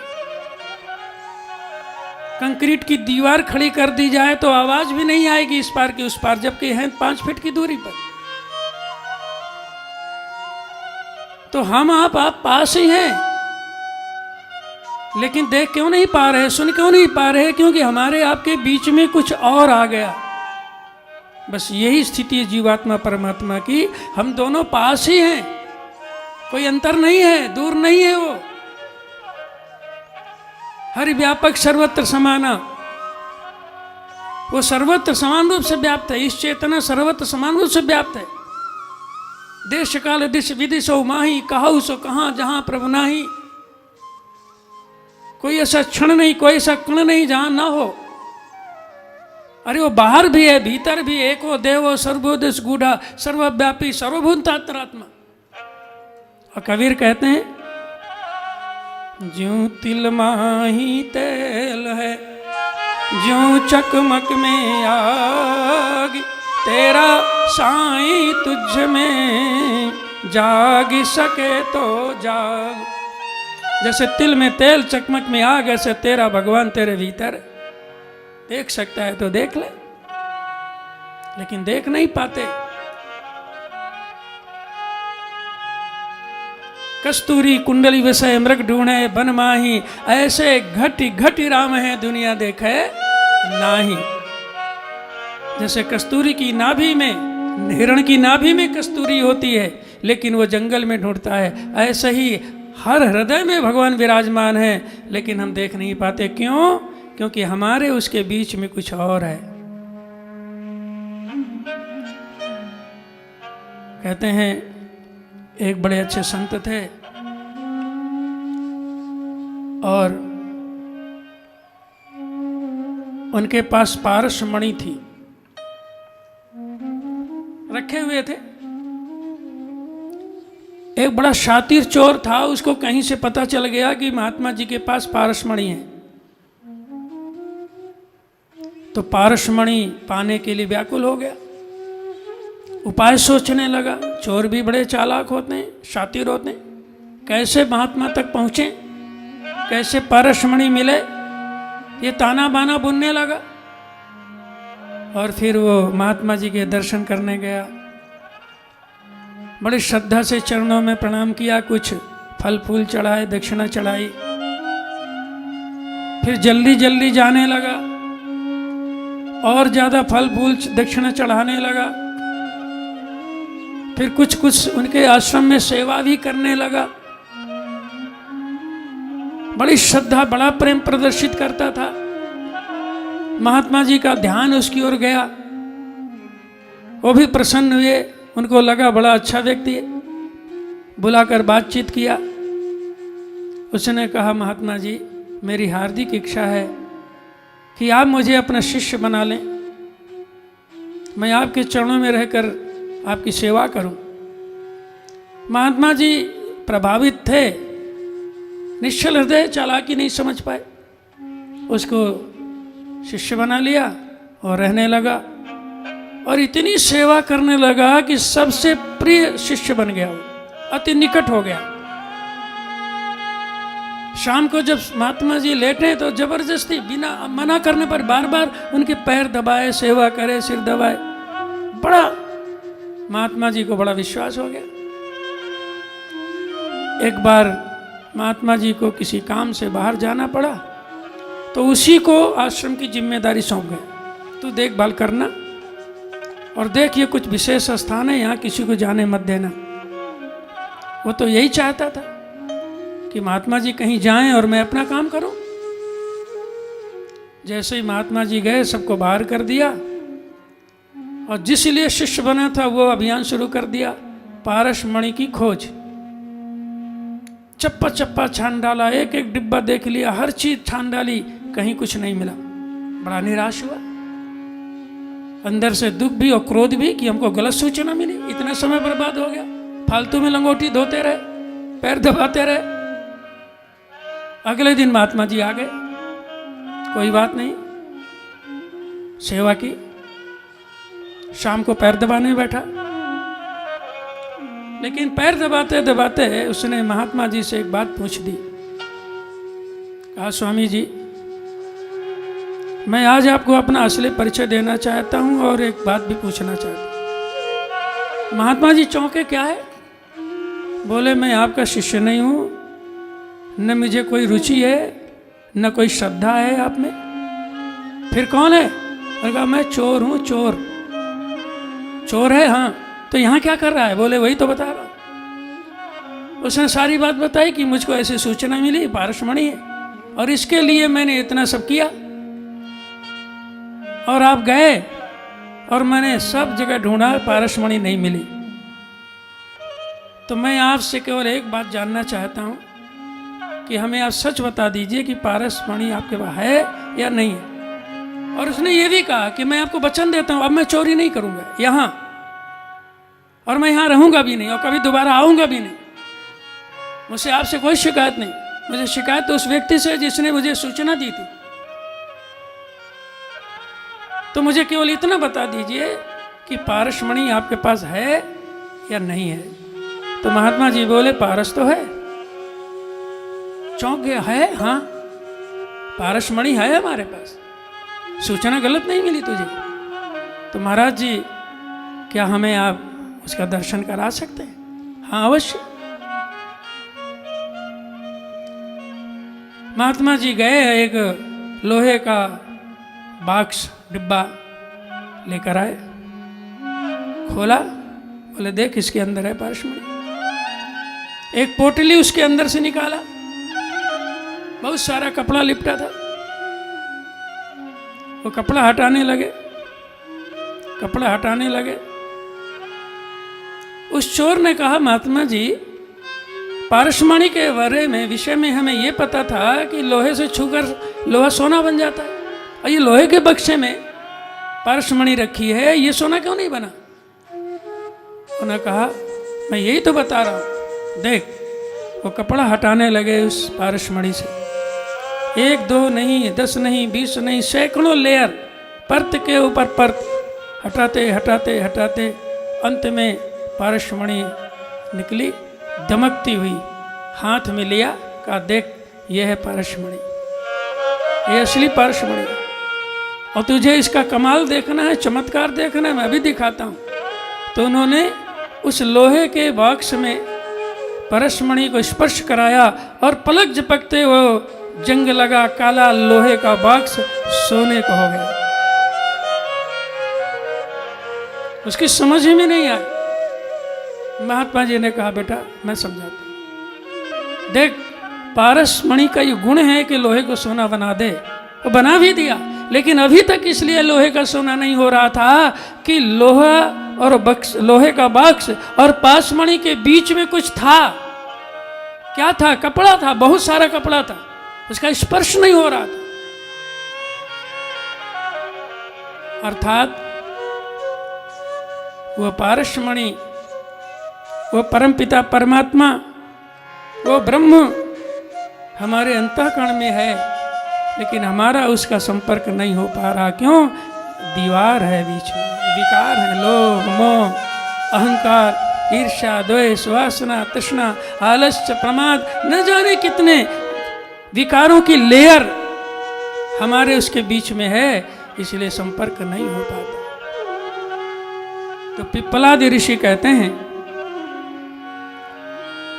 कंक्रीट की दीवार खड़ी कर दी जाए तो आवाज भी नहीं आएगी इस पार की उस पार, जबकि हैं 5 फीट की दूरी पर। तो हम आप पास ही हैं, लेकिन देख क्यों नहीं पा रहे, सुन क्यों नहीं पा रहे? क्योंकि हमारे आपके बीच में कुछ और आ गया। बस यही स्थिति है जीवात्मा परमात्मा की। हम दोनों पास ही हैं, कोई अंतर नहीं है, दूर नहीं है। वो हरि व्यापक सर्वत्र समाना, वो सर्वत्र समान रूप से व्याप्त है। इस चेतना सर्वत्र समान रूप से व्याप्त है। देश काल दिश विदिशो माही, कहाऊ सो कहाँ, जहां प्रभु नाही। कोई ऐसा क्षण नहीं, कोई ऐसा कण नहीं जहां ना हो। अरे वो बाहर भी है, भीतर भी, एको देवो सर्वोदेश गूढ़ा सर्वव्यापी सर्वभूतात्मा। और कबीर कहते हैं, ज्यों तिल माही तेल है, ज्यों चकमक में आग, तेरा साईं तुझ में जाग सके तो जाग। जैसे तिल में तेल, चकमक में आग, ऐसे तेरा भगवान तेरे भीतर। देख सकता है तो देख ले, लेकिन देख नहीं पाते। कस्तूरी कुंडली विषय मृग ढूंढे बन माही, ऐसे घटी घटी राम है दुनिया देखे नाही। जैसे कस्तूरी की नाभि में, हिरण की नाभि में कस्तूरी होती है, लेकिन वो जंगल में ढूंढता है, ऐसे ही हर हृदय में भगवान विराजमान है, लेकिन हम देख नहीं पाते। क्यों? क्योंकि हमारे उसके बीच में कुछ और है। कहते हैं एक बड़े अच्छे संत थे और उनके पास पारस मणि थी, रखे हुए थे। एक बड़ा शातिर चोर था, उसको कहीं से पता चल गया कि महात्मा जी के पास पारसमणि है। तो पारसमणि पाने के लिए व्याकुल हो गया, उपाय सोचने लगा। चोर भी बड़े चालाक होते हैं, शातिर होते हैं। कैसे महात्मा तक पहुंचे, कैसे पारसमणि मिले, ये ताना बाना बुनने लगा। और फिर वो महात्मा जी के दर्शन करने गया। बड़ी श्रद्धा से चरणों में प्रणाम किया, कुछ फल फूल चढ़ाए, दक्षिणा चढ़ाई। फिर जल्दी जल्दी जाने लगा और ज़्यादा फल फूल दक्षिणा चढ़ाने लगा। फिर कुछ कुछ उनके आश्रम में सेवा भी करने लगा। बड़ी श्रद्धा, बड़ा प्रेम प्रदर्शित करता था। महात्मा जी का ध्यान उसकी ओर गया, वो भी प्रसन्न हुए, उनको लगा बड़ा अच्छा व्यक्ति है। बुलाकर बातचीत किया। उसने कहा, महात्मा जी मेरी हार्दिक इच्छा है कि आप मुझे अपना शिष्य बना लें, मैं आपके चरणों में रहकर आपकी सेवा करूं। महात्मा जी प्रभावित थे, निश्चल हृदय, चालाकी नहीं समझ पाए, उसको शिष्य बना लिया और रहने लगा। और इतनी सेवा करने लगा कि सबसे प्रिय शिष्य बन गया, वो अति निकट हो गया। शाम को जब महात्मा जी लेटे तो जबरदस्ती बिना मना करने पर बार बार उनके पैर दबाए, सेवा करे, सिर दबाए। बड़ा महात्मा जी को बड़ा विश्वास हो गया। एक बार महात्मा जी को किसी काम से बाहर जाना पड़ा तो उसी को आश्रम की जिम्मेदारी सौंप गए, तू देखभाल करना और देख ये कुछ विशेष स्थान है, यहाँ किसी को जाने मत देना। वो तो यही चाहता था कि महात्मा जी कहीं जाएं और मैं अपना काम करूं। जैसे ही महात्मा जी गए, सबको बाहर कर दिया और जिस लिए शिष्य बना था वो अभियान शुरू कर दिया, पारस मणि की खोज। चप्पा चप्पा छान डाला, एक एक डिब्बा देख लिया, हर चीज छान डाली, कहीं कुछ नहीं मिला। बड़ा निराश हुआ, अंदर से दुख भी और क्रोध भी कि हमको गलत सूचना मिली, इतना समय बर्बाद हो गया, फालतू में लंगोटी धोते रहे, पैर दबाते रहे। अगले दिन महात्मा जी आ गए, कोई बात नहीं, सेवा की। शाम को पैर दबाने बैठा, लेकिन पैर दबाते दबाते उसने महात्मा जी से एक बात पूछ दी। कहा, स्वामी जी मैं आज आपको अपना असली परिचय देना चाहता हूं और एक बात भी पूछना चाहता हूं। महात्मा जी चौंके, क्या है? बोले, मैं आपका शिष्य नहीं हूं, न मुझे कोई रुचि है, न कोई श्रद्धा है आप में। फिर कौन है? मैंने कहा, मैं चोर हूं, चोर। चोर है? हाँ। तो यहाँ क्या कर रहा है? बोले, वही तो बता रहा हूं। उसने सारी बात बताई कि मुझको ऐसी सूचना मिली, पारसमणि है और इसके लिए मैंने इतना सब किया और आप गए और मैंने सब जगह ढूंढा, पारसमणि नहीं मिली। तो मैं आपसे केवल एक बात जानना चाहता हूं कि हमें आप सच बता दीजिए कि पारसमणि आपके पास है या नहीं है। और उसने ये भी कहा कि मैं आपको वचन देता हूं, अब मैं चोरी नहीं करूंगा यहाँ, और मैं यहाँ रहूंगा भी नहीं और कभी दोबारा आऊंगा भी नहीं। मुझसे आपसे कोई शिकायत नहीं, मुझे शिकायत तो उस व्यक्ति से जिसने मुझे सूचना दी थी। तो मुझे केवल इतना बता दीजिए कि पारसमणि आपके पास है या नहीं है। तो महात्मा जी बोले, पारस तो है। चौंक गया, है? हाँ, पारसमणि है हमारे पास, सूचना गलत नहीं मिली तुझे। तो महाराज जी क्या हमें आप उसका दर्शन करा सकते हैं? हाँ, अवश्य। महात्मा जी गए, एक लोहे का बॉक्स डिब्बा लेकर आए, खोला, बोले, देख इसके अंदर है पारसमणि। एक पोटली उसके अंदर से निकाला, बहुत सारा कपड़ा लिपटा था। वो कपड़ा हटाने लगे, कपड़ा हटाने लगे। उस चोर ने कहा, महात्मा जी पारसमणि के बारे में, विषय में हमें यह पता था कि लोहे से छूकर लोहा सोना बन जाता है, और ये लोहे के बक्से में पारसमणि रखी है, ये सोना क्यों नहीं बना? उन्होंने कहा, मैं यही तो बता रहा हूं, देख। वो कपड़ा हटाने लगे उस पारसमणि से, 1 2 नहीं, 10 नहीं, 20 नहीं, सैकड़ों लेयर, परत के ऊपर परत हटाते हटाते हटाते अंत में पारसमणि निकली, दमकती हुई। हाथ में लिया, कहा, देख यह है पारसमणि, ये असली पारसमणि, और तुझे इसका कमाल देखना है, चमत्कार देखना है, मैं अभी दिखाता हूँ। तो उन्होंने उस लोहे के बॉक्स में परशमणि को स्पर्श कराया और पलक झपकते वो जंग लगा काला लोहे का बॉक्स सोने को हो गया। उसकी समझ ही में नहीं आई। महात्मा जी ने कहा बेटा मैं समझाता हूं, देख पारसमणि का ये गुण है कि लोहे को सोना बना दे, वो बना भी दिया, लेकिन अभी तक इसलिए लोहे का सोना नहीं हो रहा था कि लोहा और बक्स, लोहे का बक्स और पासमणि के बीच में कुछ था। क्या था? कपड़ा था, बहुत सारा कपड़ा था, उसका स्पर्श नहीं हो रहा था। अर्थात वो पारसमणि, वो परमपिता परमात्मा, वो ब्रह्म हमारे अंतःकरण में है, लेकिन हमारा उसका संपर्क नहीं हो पा रहा। क्यों? दीवार है बीच में, विकार है, लोभ मोह अहंकार ईर्ष्या द्वेष वासना तृष्णा आलस्य प्रमाद, न जाने कितने विकारों की लेयर हमारे उसके बीच में है, इसलिए संपर्क नहीं हो पाता। तो पिप्पलादि ऋषि कहते हैं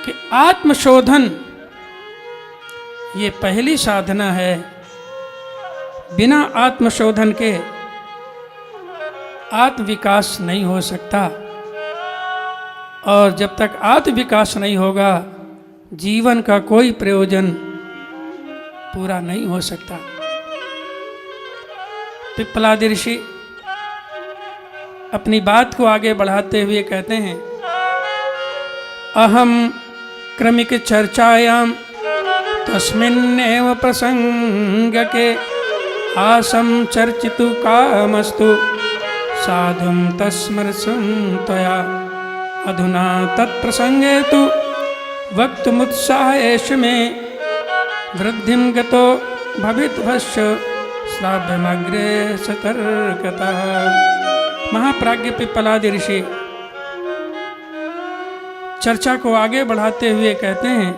कि आत्मशोधन ये पहली साधना है। बिना आत्मशोधन के आत्मविकास नहीं हो सकता, और जब तक आत्मविकास नहीं होगा जीवन का कोई प्रयोजन पूरा नहीं हो सकता। पिप्पलादि ऋषि अपनी बात को आगे बढ़ाते हुए कहते हैं, अहम क्रमिक चर्चायाम तस्मिन्नेव प्रसंगके आसम चर्चितु कामस्तु साधुं तस्मृशं त्वया अधुना तत्प्रसंगे तु वक्तुमुत्साहेश मे वृद्धिं गतो भवितुभश्च श्राव्यमग्रे सतर्कतः। महाप्राज्ञ पिप्पलादि ऋषि चर्चा को आगे बढ़ाते हुए कहते हैं,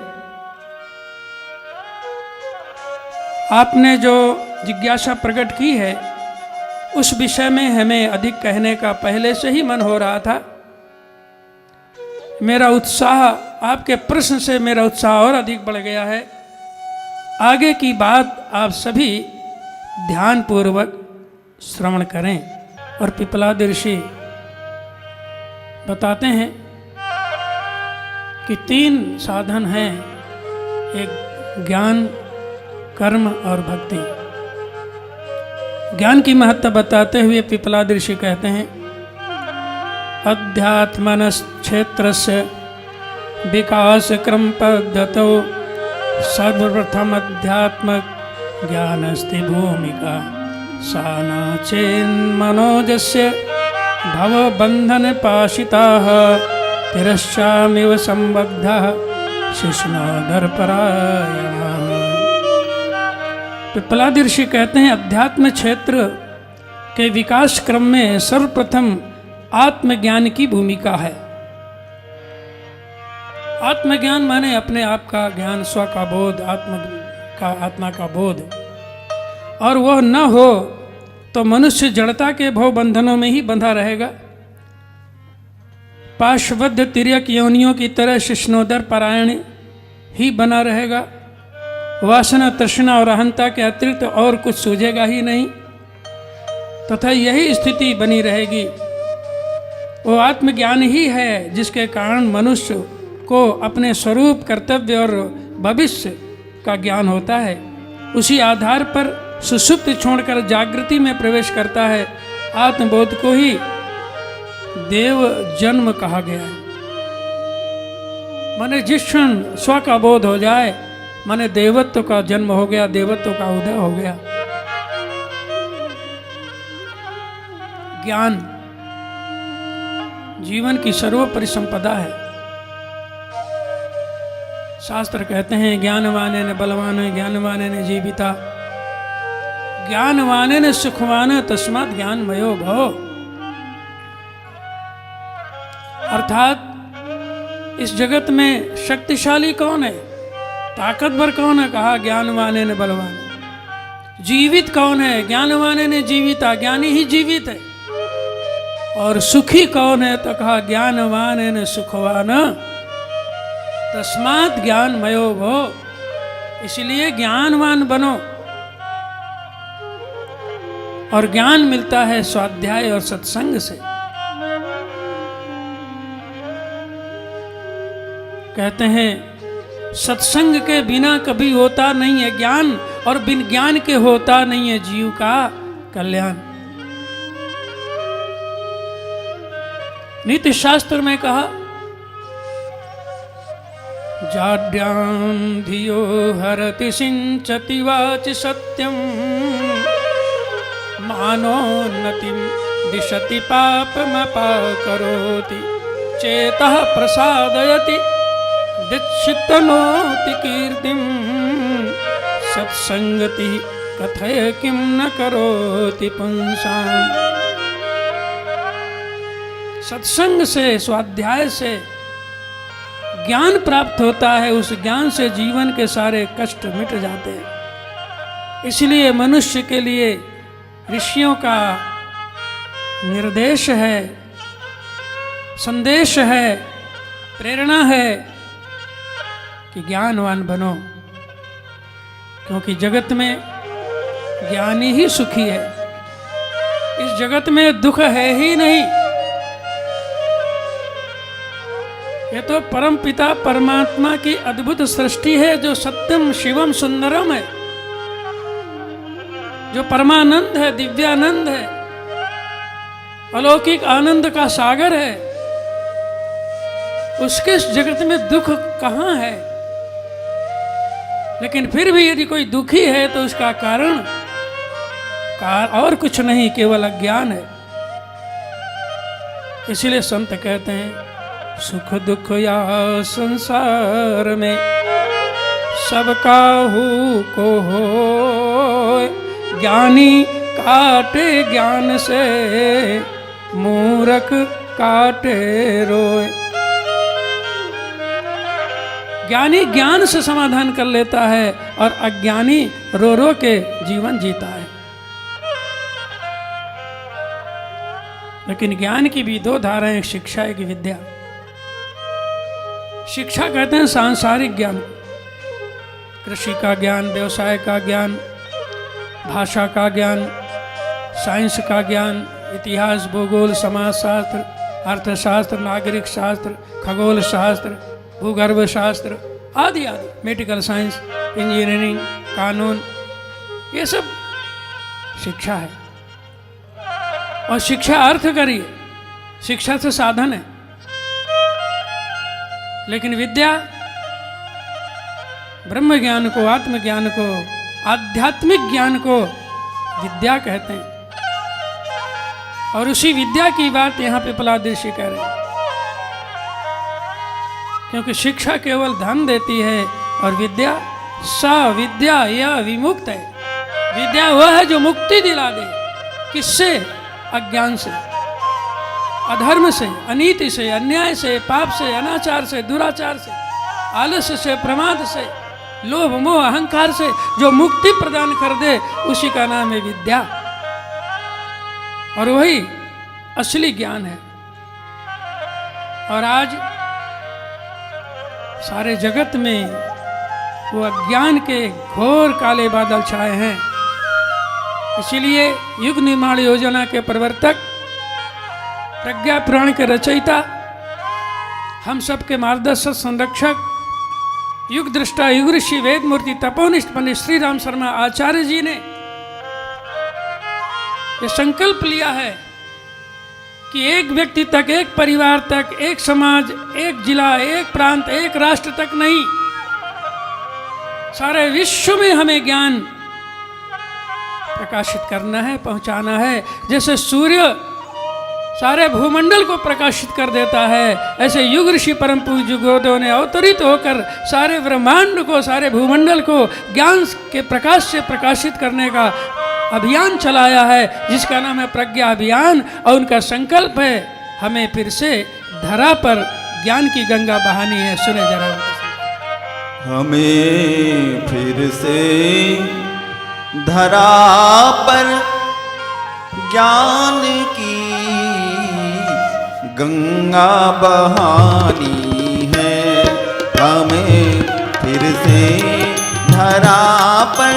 आपने जो जिज्ञासा प्रकट की है उस विषय में हमें अधिक कहने का पहले से ही मन हो रहा था। मेरा उत्साह, आपके प्रश्न से मेरा उत्साह और अधिक बढ़ गया है। आगे की बात आप सभी ध्यानपूर्वक श्रवण करें। और पिप्पलादि ऋषि बताते हैं कि 3 साधन हैं, एक ज्ञान, कर्म और भक्ति। ज्ञान की महत्ता बताते हुए पिप्पलादि ऋषि कहते हैं, अध्यात्मनश्क्षेत्रस्य विकास क्रम पद्धतौ सर्वप्रथम अध्यात्म ज्ञानस्ति भूमिका सा न चेन्मनोजस्य भवबन्धन पाशिताः तिरश्चामिव सम्बद्धः शिष्णोदरपरायणः। पिप्पलादि ऋषि कहते हैं, अध्यात्म क्षेत्र के विकास क्रम में सर्वप्रथम आत्मज्ञान की भूमिका है। आत्मज्ञान माने अपने आप का ज्ञान, स्व का बोध, आत्मा का बोध। और वह न हो तो मनुष्य जड़ता के भव बंधनों में ही बंधा रहेगा। पाशबद्ध तिर्यक योनियों की तरह शिष्णोदर परायण ही बना रहेगा। वासना तृष्णा और अहंता के अतिरिक्त और कुछ सूझेगा ही नहीं, तथा यही स्थिति बनी रहेगी। वो आत्मज्ञान ही है जिसके कारण मनुष्य को अपने स्वरूप, कर्तव्य और भविष्य का ज्ञान होता है। उसी आधार पर सुषुप्ति छोड़कर जागृति में प्रवेश करता है। आत्मबोध को ही देव जन्म कहा गया है। माने जिस क्षण स्व का बोध हो जाए, माने देवत्व का जन्म हो गया, देवत्व का उदय हो गया। ज्ञान जीवन की सर्वोपरि संपदा है। शास्त्र कहते हैं, ज्ञानवाने ने बलवान, ज्ञानवाने ने जीविता, ज्ञानवाने ने सुखवान, तस्मात् ज्ञानमयो भव। अर्थात इस जगत में शक्तिशाली कौन है, ताकतवर कौन है? कहा ज्ञानवाने ने बलवान। जीवित कौन है? ज्ञानवाने ने जीविता, ज्ञानी ही जीवित है। और सुखी कौन है? तो कहा ज्ञानवान है न सुखवान, तस्मात् ज्ञानमयो भो। इसलिए ज्ञानवान बनो। और ज्ञान मिलता है स्वाध्याय और सत्संग से। कहते हैं सत्संग के बिना कभी होता नहीं है ज्ञान, और बिन ज्ञान के होता नहीं है जीव का कल्याण। नीति शास्त्र में कहा जाड्यां धियो हरति सिंचति वाचि सत्यम, मानोन्नतिं दिशति पापमपाकरोति, चेतः प्रसादयति दिच्छित्तनोति कीर्तिं, सत्संगति कथय किं न करोति पुंसाम्। सत्संग से, स्वाध्याय से ज्ञान प्राप्त होता है। उस ज्ञान से जीवन के सारे कष्ट मिट जाते हैं। इसलिए मनुष्य के लिए ऋषियों का निर्देश है, संदेश है, प्रेरणा है कि ज्ञानवान बनो, क्योंकि जगत में ज्ञानी ही सुखी है। इस जगत में दुख है ही नहीं। ये तो परम पिता परमात्मा की अद्भुत सृष्टि है, जो सत्यम शिवम सुंदरम है, जो परमानंद है, दिव्यानंद है, अलौकिक आनंद का सागर है। उसके जगत में दुख कहाँ है? लेकिन फिर भी यदि कोई दुखी है तो उसका कारण और कुछ नहीं, केवल अज्ञान है। इसलिए संत कहते हैं सुख दुख या संसार में सबका हु को हो, ज्ञानी काटे ज्ञान से मूर्ख काटे रोए। ज्ञानी ज्ञान से समाधान कर लेता है और अज्ञानी रो रो के जीवन जीता है। लेकिन ज्ञान की भी दो धाराएं, एक शिक्षा एक विद्या। शिक्षा कहते हैं सांसारिक ज्ञान, कृषि का ज्ञान, व्यवसाय का ज्ञान, भाषा का ज्ञान, साइंस का ज्ञान, इतिहास, भूगोल, समाजशास्त्र, अर्थशास्त्र, नागरिक शास्त्र, खगोल शास्त्र, भूगर्भ शास्त्र आदि आदि, मेडिकल साइंस, इंजीनियरिंग, कानून, ये सब शिक्षा है। और शिक्षा अर्थ करिए, शिक्षा से साधन है। लेकिन विद्या ब्रह्म ज्ञान को, आत्मज्ञान को, आध्यात्मिक ज्ञान को विद्या कहते हैं। और उसी विद्या की बात यहाँ पिपलाद ऋषि कह रहे हैं, क्योंकि शिक्षा केवल धन देती है और विद्या सा विद्या या विमुक्त है। विद्या वह है जो मुक्ति दिला दे। किससे? अज्ञान से, अधर्म से, अनीति से, अन्याय से, पाप से, अनाचार से, दुराचार से, आलस्य से, प्रमाद से, लोभ मोह अहंकार से जो मुक्ति प्रदान कर दे, उसी का नाम है विद्या। और वही असली ज्ञान है। और आज सारे जगत में वो अज्ञान के घोर काले बादल छाए हैं। इसीलिए युग निर्माण योजना के प्रवर्तक, प्रज्ञा पुराण के रचयिता, हम सबके मार्गदर्शक, संरक्षक, युग दृष्टा, युग ऋषि, वेद मूर्ति, तपोनिष्ठ पंडित श्री राम शर्मा आचार्य जी ने ये संकल्प लिया है कि एक व्यक्ति तक, एक परिवार तक, एक समाज, एक जिला, एक प्रांत, एक राष्ट्र तक नहीं, सारे विश्व में हमें ज्ञान प्रकाशित करना है, पहुंचाना है। जैसे सूर्य सारे भूमंडल को प्रकाशित कर देता है, ऐसे युग ऋषि परम पूज्य गुरुदेव ने अवतरित होकर सारे ब्रह्मांड को, सारे भूमंडल को ज्ञान के प्रकाश से प्रकाशित करने का अभियान चलाया है, जिसका नाम है प्रज्ञा अभियान। और उनका संकल्प है हमें फिर से धरा पर ज्ञान की गंगा बहानी है। सुने जरा, हमें फिर से धरा पर ज्ञान की गंगा बहानी है, हमें फिर से धरा पर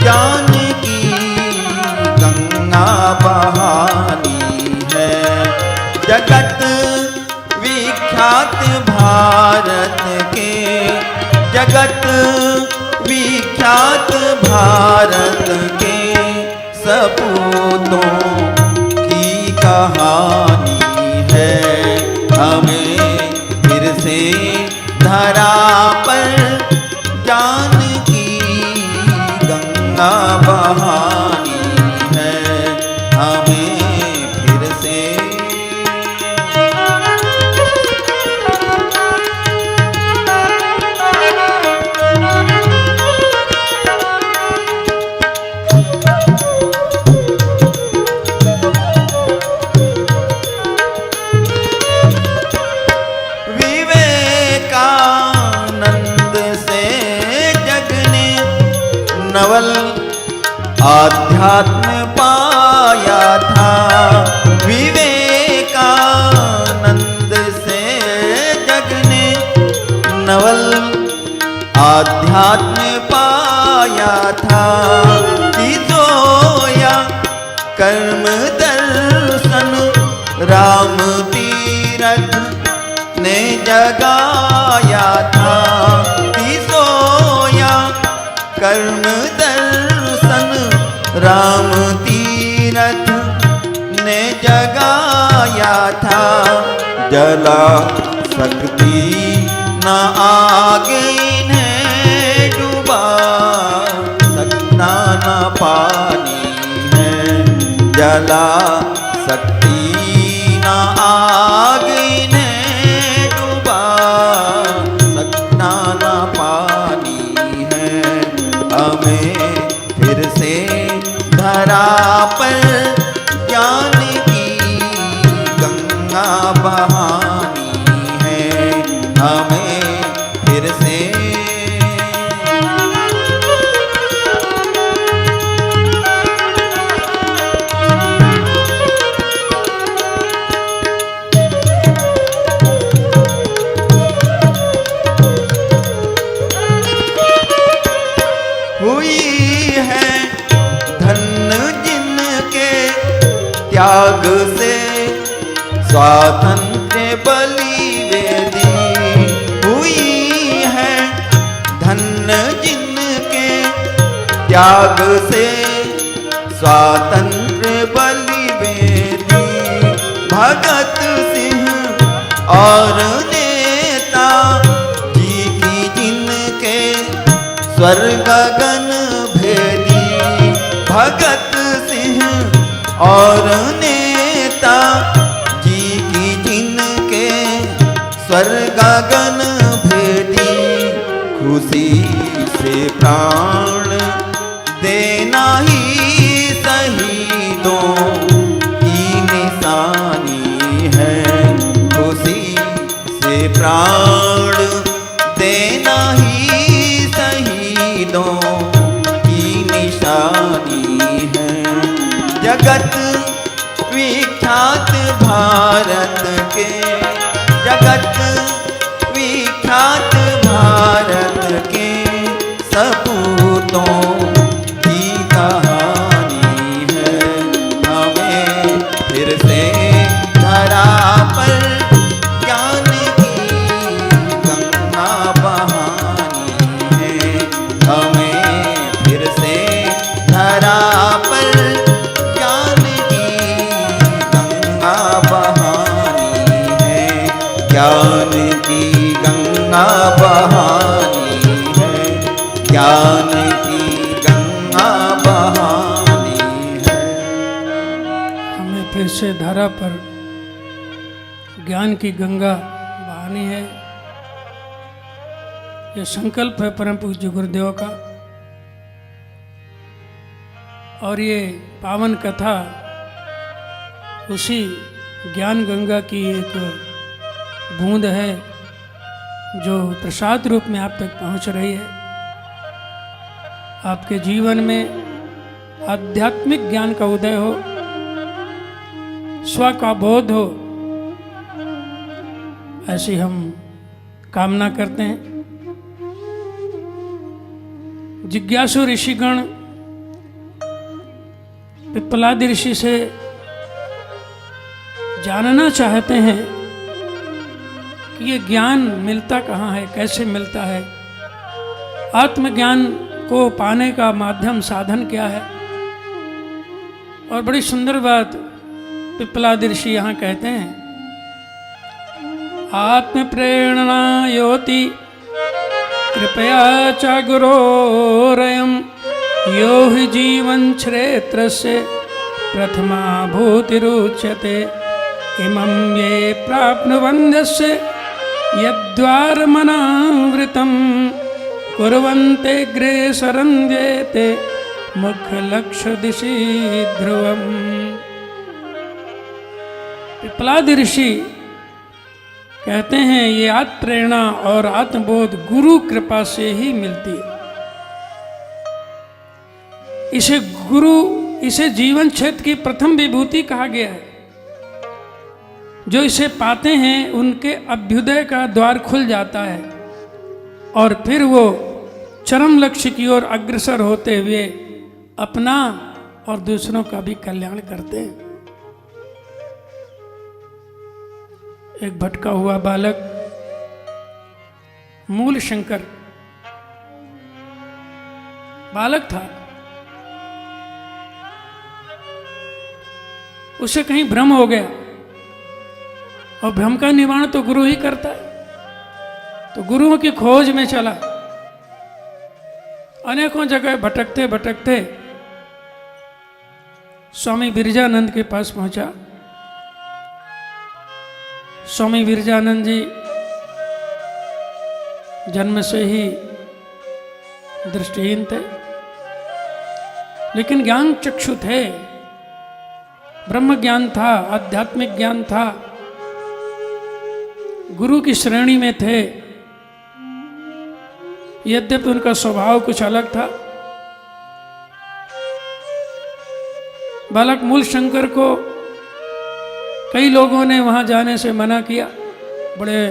ज्ञान की गंगा बहानी है। जगत विख्यात भारत के, जगत विख्यात भारत के सपूतों की कहानी है, हमें फिर से धरा पर ज्ञान की गंगा बहानी है, हमें फिर से। नवल आध्यात्म पाया था, विवेकानंद से जग ने नवल आध्यात्म पाया था। कि सोया कर्म दर्शन राम तीरथ ने जगाया था। कि सोया कर्म दर्शन राम तीरथ ने जगाया था। जला सकती न आगे इन्हें डुबा सकता न पानी है। जला सकती न आगे इन्हें डुबा सकता न पानी है। हमें फिर से धरा पर ज्ञान की गंगा बहानी है। हमें फिर से त्याग से स्वातंत्र बलि वेदी हुई है। धन्य जिनके त्याग से स्वातंत्र बलि वेदी। भगत सिंह और नेता जी की जिनके स्वर्ग गगन भेदी। भगत सिंह और नेता जी की जिनके स्वर्ग गगन भेदी। खुशी से प्राण देना ही शहीदों की निशानी है। खुशी से प्राण देना ही शहीदों की निशानी है। जगत विख्यात भारत के, जगत विख्यात भारत के सपूतों की कहानी है। हमें फिर से धरा पर ज्ञान की गंगा बहानी है। हमें फिर से धरा पर ज्ञान की गंगा बहानी है। ज्ञान की गंगा बहानी है। हमें फिर से धारा पर ज्ञान की गंगा बहानी है। ये संकल्प है परम पूज्य गुरुदेव का। और ये पावन कथा उसी ज्ञान गंगा की एक बूंद है जो प्रसाद रूप में आप तक पहुंच रही है। आपके जीवन में आध्यात्मिक ज्ञान का उदय हो, स्व का बोध हो, ऐसी हम कामना करते हैं। जिज्ञासु ऋषिगण पिप्पलादि ऋषि से जानना चाहते हैं कि ये ज्ञान मिलता कहाँ है, कैसे मिलता है, आत्मज्ञान को पाने का माध्यम साधन क्या है। और बड़ी सुंदर बात पिप्पलादि ऋषि यहाँ कहते हैं, आत्म प्रेरणा योति कृपया च गुरोरयं यो हि जीवन क्षेत्रस्य प्रथमा भूतिरुच्यते इमं ये प्राप्नुवन्द्यस्य यद्वारमनावृतं कुर्वन्ते ग्रेसरन्ध्येते मुख्यलक्ष्यदिशि ध्रुवम्। पिप्पलादि ऋषि कहते हैं ये आत्म प्रेरणा और आत्मबोध गुरु कृपा से ही मिलती है। इसे जीवन क्षेत्र की प्रथम विभूति कहा गया है। जो इसे पाते हैं उनके अभ्युदय का द्वार खुल जाता है और फिर वो चरम लक्ष्य की ओर अग्रसर होते हुए अपना और दूसरों का भी कल्याण करते हैं। एक भटका हुआ बालक मूल शंकर बालक था। उसे कहीं भ्रम हो गया और भ्रम का निवारण तो गुरु ही करता है। तो गुरुओं की खोज में चला, अनेकों जगह भटकते भटकते स्वामी विरजानंद के पास पहुंचा। स्वामी विरजानंद जी जन्म से ही दृष्टिहीन थे, लेकिन ज्ञान चक्षु थे, ब्रह्म ज्ञान था, आध्यात्मिक ज्ञान था, गुरु की श्रेणी में थे। यद्यपि उनका स्वभाव कुछ अलग था। बालक मूल शंकर को कई लोगों ने वहां जाने से मना किया, बड़े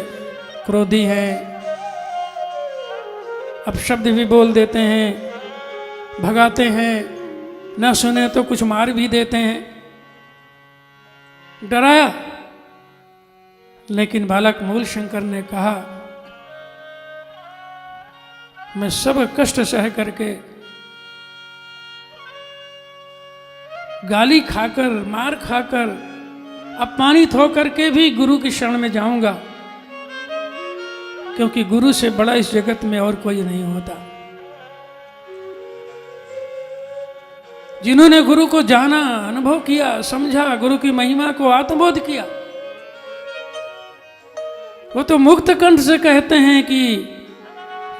क्रोधी हैं, अपशब्द भी बोल देते हैं, भगाते हैं, ना सुने तो कुछ मार भी देते हैं, डराया। लेकिन बालक मूल शंकर ने कहा, मैं सब कष्ट सह करके, गाली खाकर, मार खाकर, अपमानित होकर के भी गुरु की शरण में जाऊंगा, क्योंकि गुरु से बड़ा इस जगत में और कोई नहीं होता। जिन्होंने गुरु को जाना, अनुभव किया, समझा, गुरु की महिमा को आत्मबोध किया, वो तो मुक्त कंठ से कहते हैं कि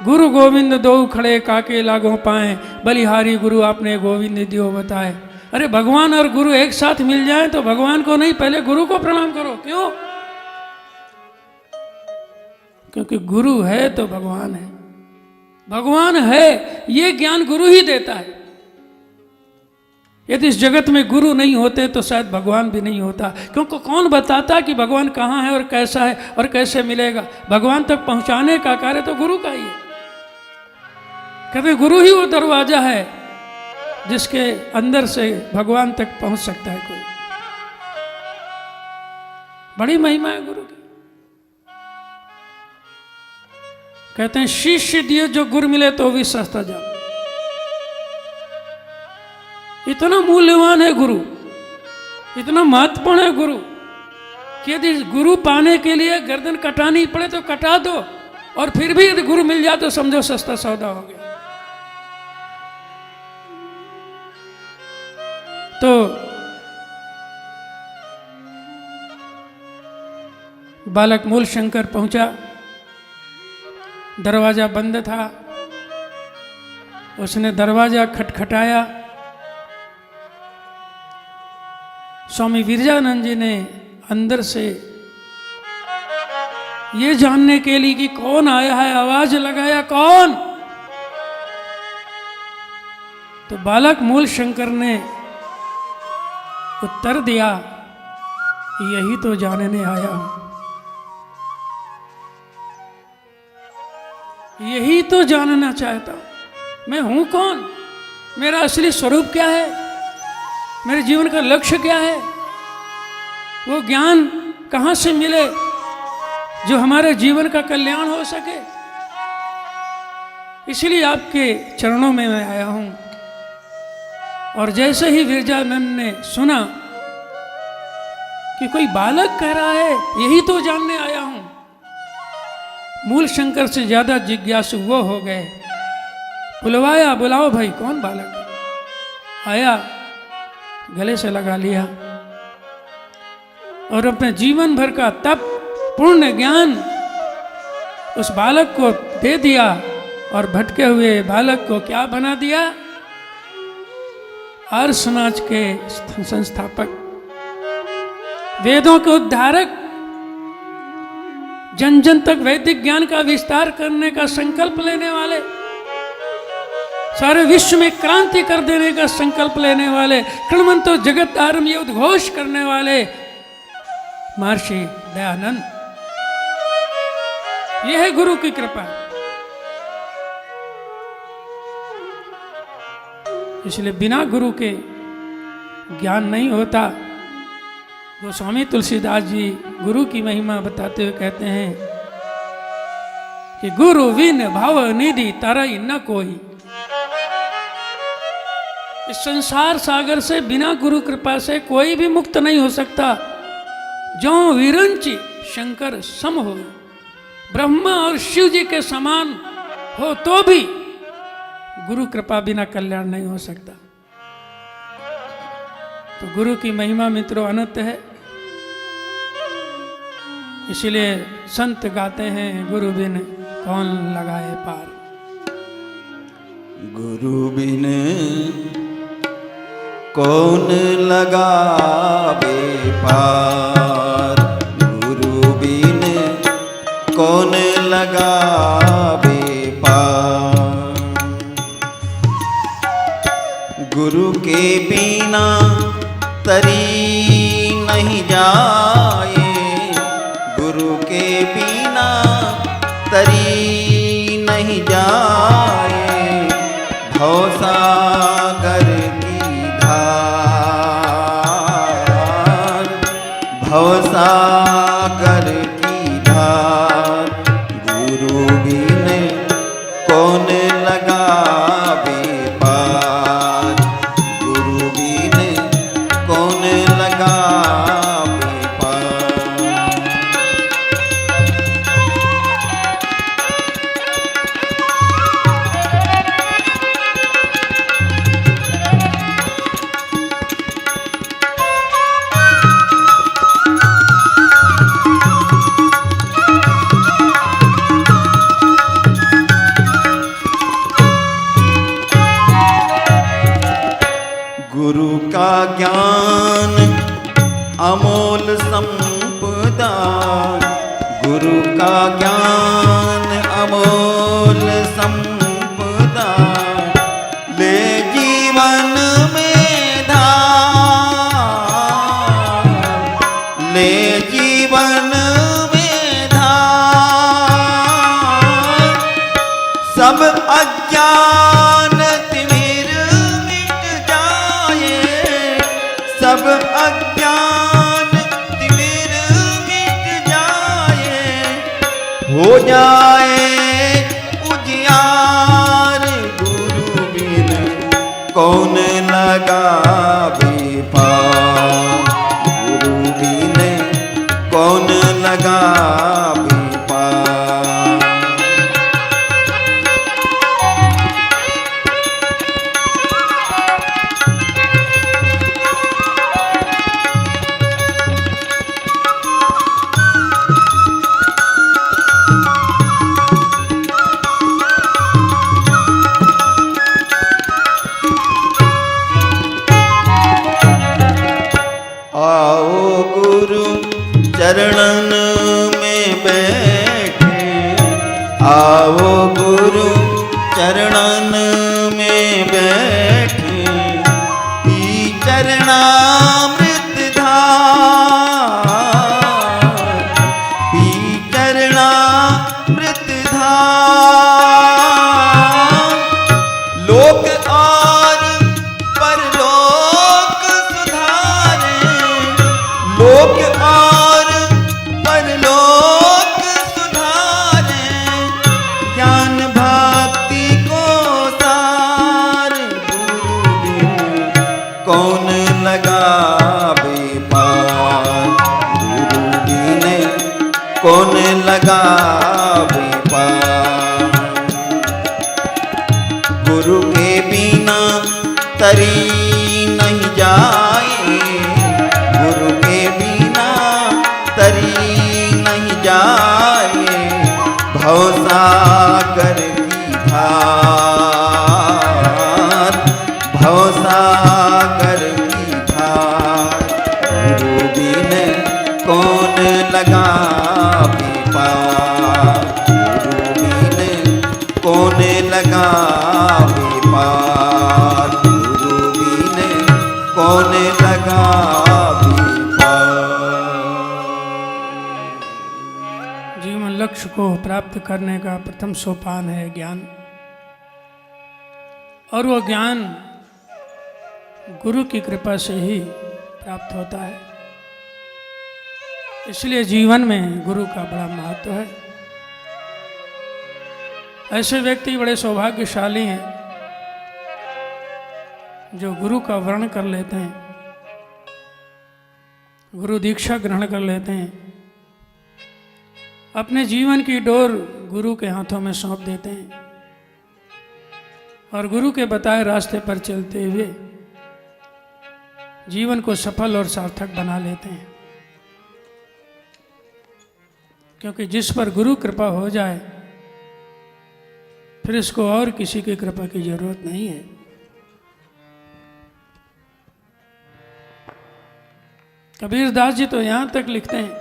गुरु गोविंद दो खड़े काके लागो पाए, बलिहारी गुरु आपने गोविंद दियो बताए। अरे भगवान और गुरु एक साथ मिल जाए तो भगवान को नहीं, पहले गुरु को प्रणाम करो। क्यों? क्योंकि गुरु है तो भगवान है, भगवान है ये ज्ञान गुरु ही देता है। यदि इस जगत में गुरु नहीं होते तो शायद भगवान भी नहीं होता, क्योंकि कौन बताता कि भगवान कहाँ है और कैसा है और कैसे मिलेगा। भगवान तक पहुंचाने का कार्य तो गुरु का ही है। कहते गुरु ही वो दरवाजा है जिसके अंदर से भगवान तक पहुंच सकता है कोई। बड़ी महिमा है गुरु की। कहते हैं शिष्य दिए जो गुरु मिले तो भी सस्ता जाओ। इतना मूल्यवान है गुरु, इतना महत्वपूर्ण है गुरु कि यदि गुरु पाने के लिए गर्दन कटानी पड़े तो कटा दो, और फिर भी यदि गुरु मिल जाए तो समझो सस्ता सौदा हो गया। तो बालक मूल शंकर पहुंचा, दरवाजा बंद था, उसने दरवाजा खटखटाया। स्वामी विरजानंद जी ने अंदर से ये जानने के लिए कि कौन आया है आवाज लगाया, कौन? तो बालक मूल शंकर ने उत्तर दिया, यही तो जानने आया हूं। यही तो जानना चाहता हूं, मैं हूं कौन, मेरा असली स्वरूप क्या है, मेरे जीवन का लक्ष्य क्या है। वो ज्ञान कहां से मिले जो हमारे जीवन का कल्याण हो सके। इसलिए आपके चरणों में मैं आया हूं। और जैसे ही विरजानंद ने सुना कि कोई बालक कह रहा है, यही तो जानने आया हूं, मूल शंकर से ज्यादा जिज्ञासु वो हो गए। बुलवाया, बुलाओ भाई, कौन बालक आया, गले से लगा लिया और अपने जीवन भर का तप पूर्ण ज्ञान उस बालक को दे दिया और भटके हुए बालक को क्या बना दिया, आर्य समाज के संस्थापक, वेदों के उद्धारक, जन जन तक वैदिक ज्ञान का विस्तार करने का संकल्प लेने वाले, सारे विश्व में क्रांति कर देने का संकल्प लेने वाले, कृणमंतो जगत आरम ये उद्घोष करने वाले महर्षि दयानंद। यह है गुरु की कृपा। इसलिए बिना गुरु के ज्ञान नहीं होता। गोस्वामी तुलसीदास जी गुरु की महिमा बताते हुए कहते हैं कि गुरु विन भाव निधि तरई न कोई। इस संसार सागर से बिना गुरु कृपा से कोई भी मुक्त नहीं हो सकता। जो विरंची शंकर सम हो, ब्रह्मा और शिव जी के समान हो तो भी गुरु कृपा बिना कल्याण नहीं हो सकता। तो गुरु की महिमा मित्रों अनंत है। इसलिए संत गाते हैं, गुरु बिन कौन लगाए पार। गुरु बिन कौन लगावे पार, गुरु बिन कौन लगावे पार। गुरु के बिना तरी नहीं जाए, गुरु के बिना तरी नहीं जाए। भवसागर भवसागर की धार, गुरु बिन कौन लगावे पार, गुरु बिन कौन लगावे पार। गुरु का ज्ञान अमोल संपदा, गुरु का ज्ञान अमोल संपदा। ले जीवन में धार, ले जीवन में धार। सब अज्ञान सब अज्ञान तिमिर मिट जाए, हो जाए उजियार। गुरु बिन कौन लगावे पार, गुरु बिन कौन लगावे पार। चरणन में बैठे, आओ गुरु चरणन में बैठे। पी चरणामृत धार, पी चरणामृत धार। कौन लगावे पार। गुरु के बिना तरी नहीं जाए, गुरु के बिना तरी नहीं जाए, भवसागर की धार, भवसागर की धार। गुरु बिन कौन लगावे पार, गुरु बिन कौन लगावे पार, गुरु बिन कौन लगावे पार। जीवन लक्ष्य को प्राप्त करने का प्रथम सोपान है ज्ञान, और वो ज्ञान गुरु की कृपा से ही प्राप्त होता है। इसलिए जीवन में गुरु का बड़ा महत्व है। ऐसे व्यक्ति बड़े सौभाग्यशाली हैं जो गुरु का वर्ण कर लेते हैं, गुरु दीक्षा ग्रहण कर लेते हैं, अपने जीवन की डोर गुरु के हाथों में सौंप देते हैं और गुरु के बताए रास्ते पर चलते हुए जीवन को सफल और सार्थक बना लेते हैं। क्योंकि जिस पर गुरु कृपा हो जाए फिर इसको और किसी की कृपा की जरूरत नहीं है। कबीर दास जी तो यहां तक लिखते हैं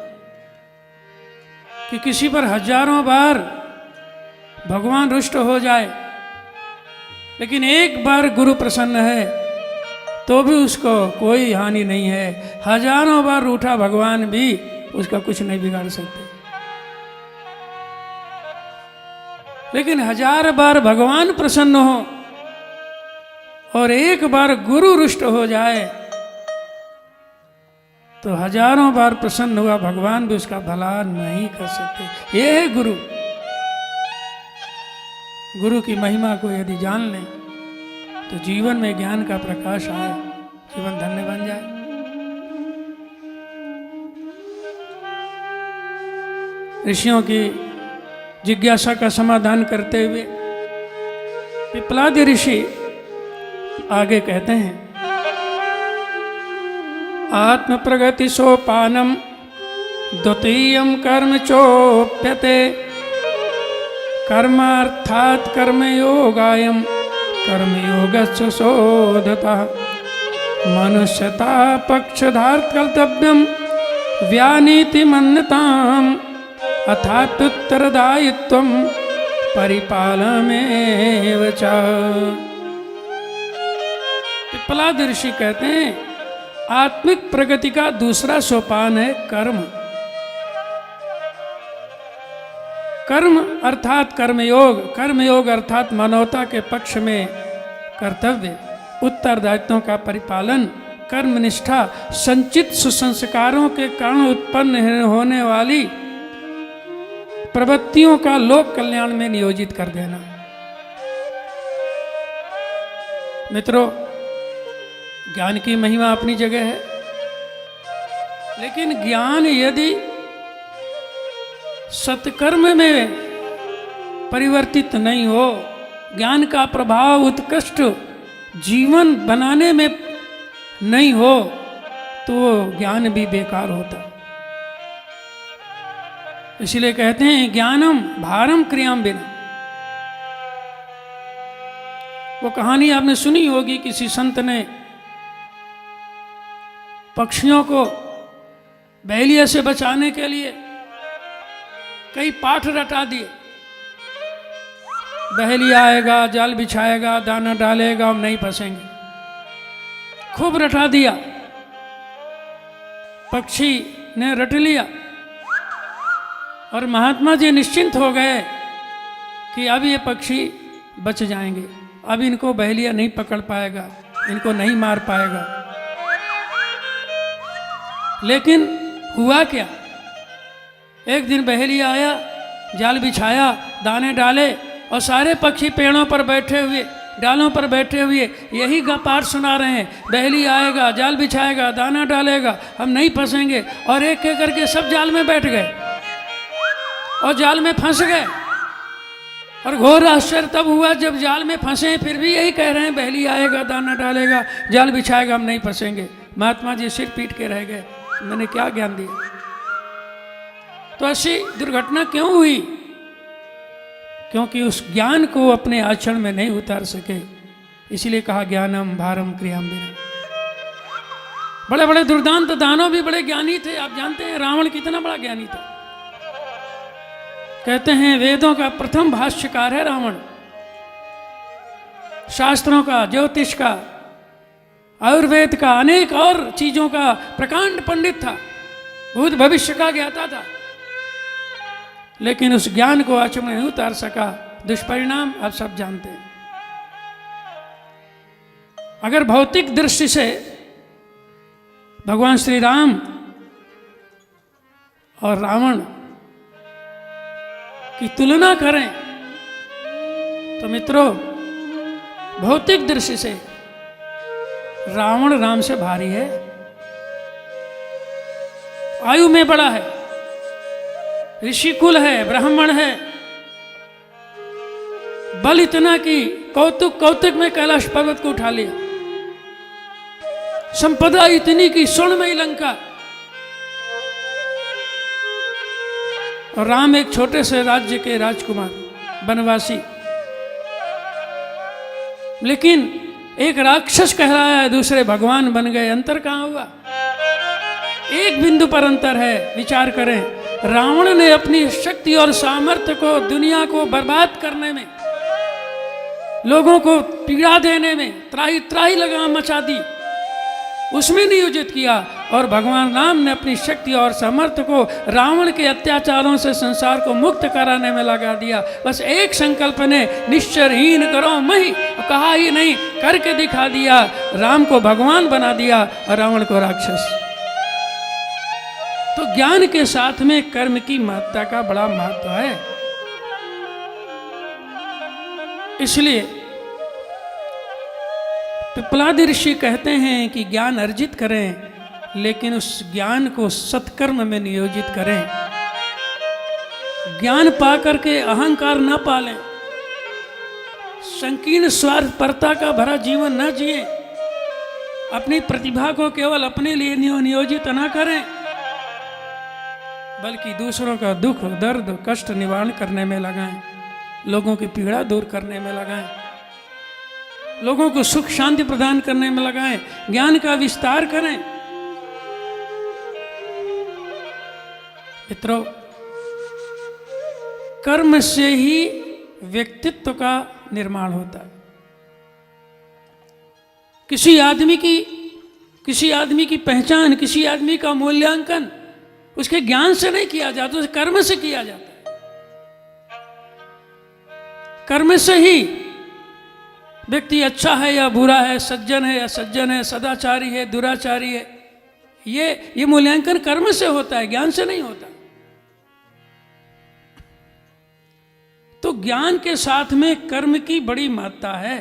कि किसी पर हजारों बार भगवान रुष्ट हो जाए, लेकिन एक बार गुरु प्रसन्न है तो भी उसको कोई हानि नहीं है। हजारों बार रूठा भगवान भी उसका कुछ नहीं बिगाड़ सकते, लेकिन 1000 बार भगवान प्रसन्न हो और एक बार गुरु रुष्ट हो जाए तो हजारों बार प्रसन्न हुआ भगवान भी उसका भला नहीं कर सकते। ये है गुरु। गुरु की महिमा को यदि जान लें तो जीवन में ज्ञान का प्रकाश आए, जीवन धन्य बन जाए। ऋषियों की जिज्ञासा का समाधान करते हुए पिपलाद ऋषि आगे कहते हैं, आत्म प्रगति सोपानम द्वितीयम कर्म चोप्यते, कर्मार्थात कर्मयोगायम कर्मयोगस्य शोधतः, मनुष्यता पक्षधार्थ कर्तव्यम व्यानीति मन्यताम, अथात्युत्तरदायित्वम परिपालनमेव च। पिपलाद ऋषि कहते हैं आत्मिक प्रगति का दूसरा सोपान है कर्म। कर्म अर्थात कर्मयोग, कर्मयोग अर्थात मानवता के पक्ष में कर्तव्य, उत्तरदायित्वों का परिपालन, कर्मनिष्ठा, संचित सुसंस्कारों के कारण उत्पन्न होने वाली प्रवृत्तियों का लोक कल्याण में नियोजित कर देना। मित्रों, ज्ञान की महिमा अपनी जगह है, लेकिन ज्ञान यदि सत्कर्म में परिवर्तित नहीं हो, ज्ञान का प्रभाव उत्कृष्ट जीवन बनाने में नहीं हो, तो ज्ञान भी बेकार होता। इसलिए कहते हैं ज्ञानम भारम क्रियाम बिना। वो कहानी आपने सुनी होगी, किसी संत ने पक्षियों को बहेलिया से बचाने के लिए कई पाठ रटा दिए। बहेलिया आएगा, जाल बिछाएगा, दाना डालेगा, हम नहीं फंसेंगे। खूब रटा दिया, पक्षी ने रट लिया और महात्मा जी निश्चिंत हो गए कि अब ये पक्षी बच जाएंगे, अब इनको बहेलिया नहीं पकड़ पाएगा, इनको नहीं मार पाएगा। लेकिन हुआ क्या? एक दिन बहेलिया आया, जाल बिछाया, दाने डाले और सारे पक्षी पेड़ों पर बैठे हुए, डालों पर बैठे हुए यही पाठ सुना रहे हैं, बहेलिया आएगा, जाल बिछाएगा, दाना डालेगा, हम नहीं फंसेंगे, और एक एक करके सब जाल में बैठ गए। और जाल में फंस गए। और घोर आश्चर्य तब हुआ जब जाल में फंसे, फिर भी यही कह रहे हैं बहेली आएगा, दाना डालेगा, जाल बिछाएगा, हम नहीं फंसेंगे। महात्मा जी सिर पीट के रह गए, मैंने क्या ज्ञान दिया। तो ऐसी दुर्घटना क्यों हुई? क्योंकि उस ज्ञान को अपने आचरण में नहीं उतार सके। इसलिए कहा ज्ञानम भारम क्रियाम बिना। बड़े बड़े दुर्दांत दानव भी बड़े ज्ञानी थे। आप जानते हैं रावण कितना बड़ा ज्ञानी था। कहते हैं वेदों का प्रथम भाष्यकार है रावण, शास्त्रों का, ज्योतिष का, आयुर्वेद का, अनेक और चीजों का प्रकांड पंडित था, भूत भविष्य का ज्ञाता था। लेकिन उस ज्ञान को आचरण में नहीं उतार सका। दुष्परिणाम आप सब जानते हैं। अगर भौतिक दृष्टि से भगवान श्री राम और रावण की तुलना करें तो मित्रों, भौतिक दृष्टि से रावण राम से भारी है, आयु में बड़ा है, ऋषिकुल है, ब्राह्मण है, बल इतना कि कौतुक में कैलाश पर्वत को उठा लिया, संपदा इतनी कि स्वर्णमयी लंका। और राम एक छोटे से राज्य के राजकुमार, वनवासी। लेकिन एक राक्षस कहलाया है, दूसरे भगवान बन गए। अंतर कहां हुआ? एक बिंदु पर अंतर है। विचार करें, रावण ने अपनी शक्ति और सामर्थ्य को दुनिया को बर्बाद करने में, लोगों को पीड़ा देने में त्राही त्राही लगाम मचा दी, उसमें नियोजित किया। और भगवान राम ने अपनी शक्ति और सामर्थ्य को रावण के अत्याचारों से संसार को मुक्त कराने में लगा दिया। बस एक संकल्प ने निश्चरहीन करो मही, कहा ही नहीं, करके दिखा दिया। राम को भगवान बना दिया और रावण को राक्षस। तो ज्ञान के साथ में कर्म की महत्ता का बड़ा महत्व है। इसलिए पिप्पलाद ऋषि कहते हैं कि ज्ञान अर्जित करें, लेकिन उस ज्ञान को सत्कर्म में नियोजित करें। ज्ञान पाकर के अहंकार न पालें, संकीर्ण स्वार्थपरता का भरा जीवन न जिए, अपनी प्रतिभा को केवल अपने लिए नियोजित न करें, बल्कि दूसरों का दुख, दर्द, कष्ट निवारण करने में लगाएं, लोगों की पीड़ा दूर करने में लगाएं, लोगों को सुख शांति प्रदान करने में लगाएं, ज्ञान का विस्तार करें। मित्रों, कर्म से ही व्यक्तित्व का निर्माण होता है। किसी आदमी की पहचान, किसी आदमी का मूल्यांकन उसके ज्ञान से नहीं किया जाता, उसे कर्म से किया जाता है। कर्म से ही व्यक्ति अच्छा है या बुरा है, सज्जन है या सज्जन है, सदाचारी है, दुराचारी है, ये मूल्यांकन कर्म से होता है, ज्ञान से नहीं होता। तो ज्ञान के साथ में कर्म की बड़ी महत्ता है।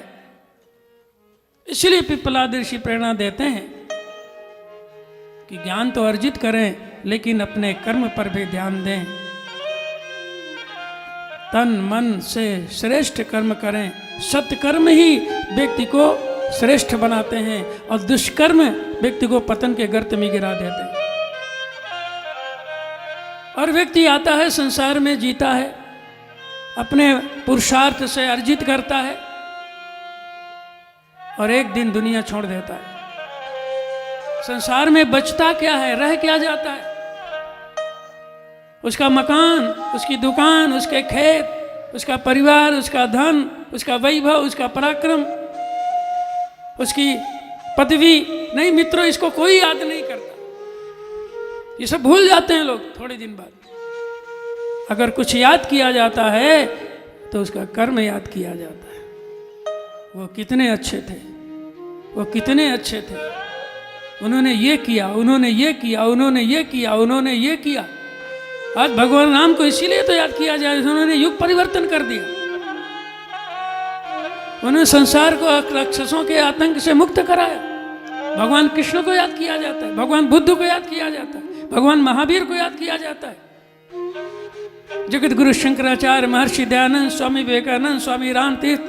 इसलिए पिप्पलाद ऋषि प्रेरणा देते हैं कि ज्ञान तो अर्जित करें, लेकिन अपने कर्म पर भी ध्यान दें। तन मन से श्रेष्ठ कर्म करें। सत्कर्म ही व्यक्ति को श्रेष्ठ बनाते हैं और दुष्कर्म व्यक्ति को पतन के गर्त में गिरा देते हैं। और व्यक्ति आता है, संसार में जीता है, अपने पुरुषार्थ से अर्जित करता है और एक दिन दुनिया छोड़ देता है। संसार में बचता क्या है, रह क्या जाता है? उसका मकान, उसकी दुकान, उसके खेत, उसका परिवार, उसका धन, उसका वैभव, उसका पराक्रम, उसकी पदवी। नहीं मित्रों, इसको कोई याद नहीं करता। ये सब भूल जाते हैं लोग थोड़े दिन बाद। अगर कुछ याद किया जाता है तो उसका कर्म याद किया जाता है। वो कितने अच्छे थे, वो कितने अच्छे थे, उन्होंने ये किया, उन्होंने ये किया, उन्होंने ये किया, उन्होंने ये किया। आज भगवान राम को इसीलिए तो याद किया जाए, उन्होंने युग परिवर्तन कर दिया। उन्होंने संसार को राक्षसों के आतंक से मुक्त कराया। भगवान कृष्ण को याद किया जाता है, भगवान बुद्ध को याद किया जाता है, भगवान महावीर को याद किया जाता है। जगत गुरु शंकराचार्य, महर्षि दयानंद, स्वामी विवेकानंद, स्वामी रामतीर्थ,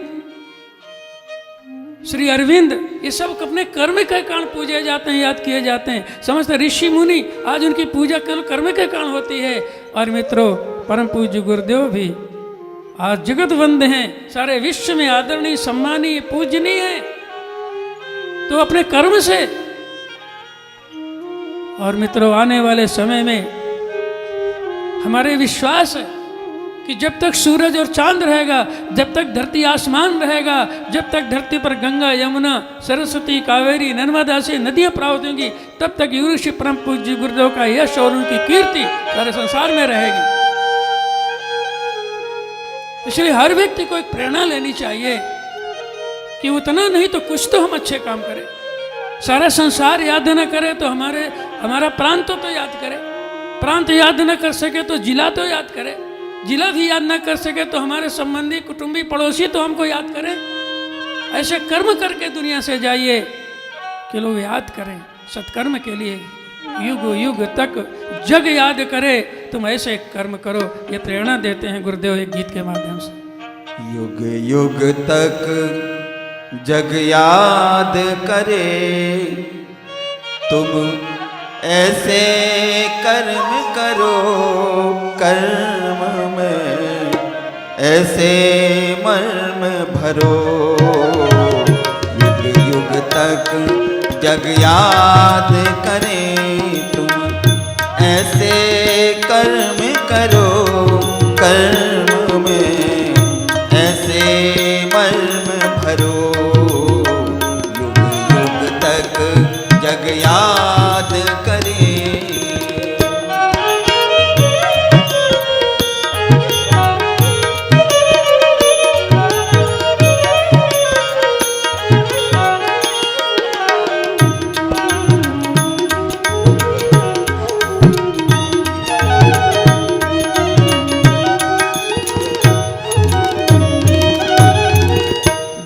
श्री अरविंद, ये सब अपने कर्म के कारण पूजे जाते हैं, याद किए जाते हैं। समस्त ऋषि मुनि आज उनकी पूजा केवल कर्म के कारण होती है। और मित्रों, परम पूज्य गुरुदेव भी आज जगत वंद्य हैं, सारे विश्व में आदरणीय, सम्मानीय, पूजनीय है, तो अपने कर्म से। और मित्रों, आने वाले समय में हमारे विश्वास है कि जब तक सूरज और चांद रहेगा, जब तक धरती आसमान रहेगा, जब तक धरती पर गंगा, यमुना, सरस्वती, कावेरी, नर्मदा से नदियां प्राप्त होंगी, तब तक गुरु श्री परम पूज्य गुरुदेव का यश और उनकी कीर्ति सारे संसार में रहेगी। इसलिए हर व्यक्ति को एक प्रेरणा लेनी चाहिए कि उतना नहीं तो कुछ तो हम अच्छे काम करें। सारा संसार याद न करे तो हमारा प्रांत तो याद करे, प्रांत याद न कर सके तो जिला तो याद करे, जिला भी याद न कर सके तो हमारे संबंधी, कुटुंबी, पड़ोसी तो हमको याद करें। ऐसे कर्म करके दुनिया से जाइए कि लोग याद करें सत्कर्म के लिए, युग युग तक जग याद करे। तुम ऐसे कर्म करो, ये प्रेरणा देते हैं गुरुदेव एक गीत के माध्यम से। युग युग तक जग याद करे, तुम ऐसे कर्म करो, कर्म में ऐसे मर्म भरो। युग युग तक जग याद करे, तुम ऐसे कर्म करो, कर्म में ऐसे मर्म भरो। युग युग तक जग याद करे।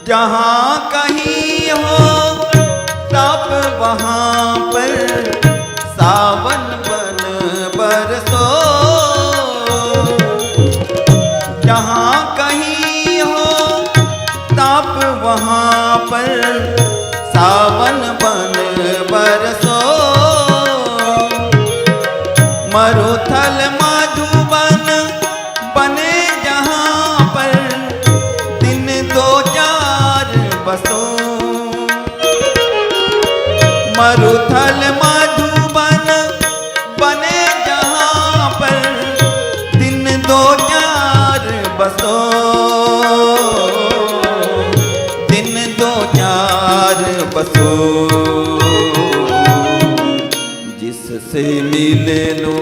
जहाँ कहीं हो तप वहाँ पर सावन बन बरसो। जहाँ कहीं हो तप वहाँ पर सावन बन बरसो। मरुथल मधुबन बने जहाँ पर दिन दो चार बसो। मरुथल मधुबन बने जहाँ पर दिन दो चार बसो। दिन दो चार बसो। जिससे मिले लो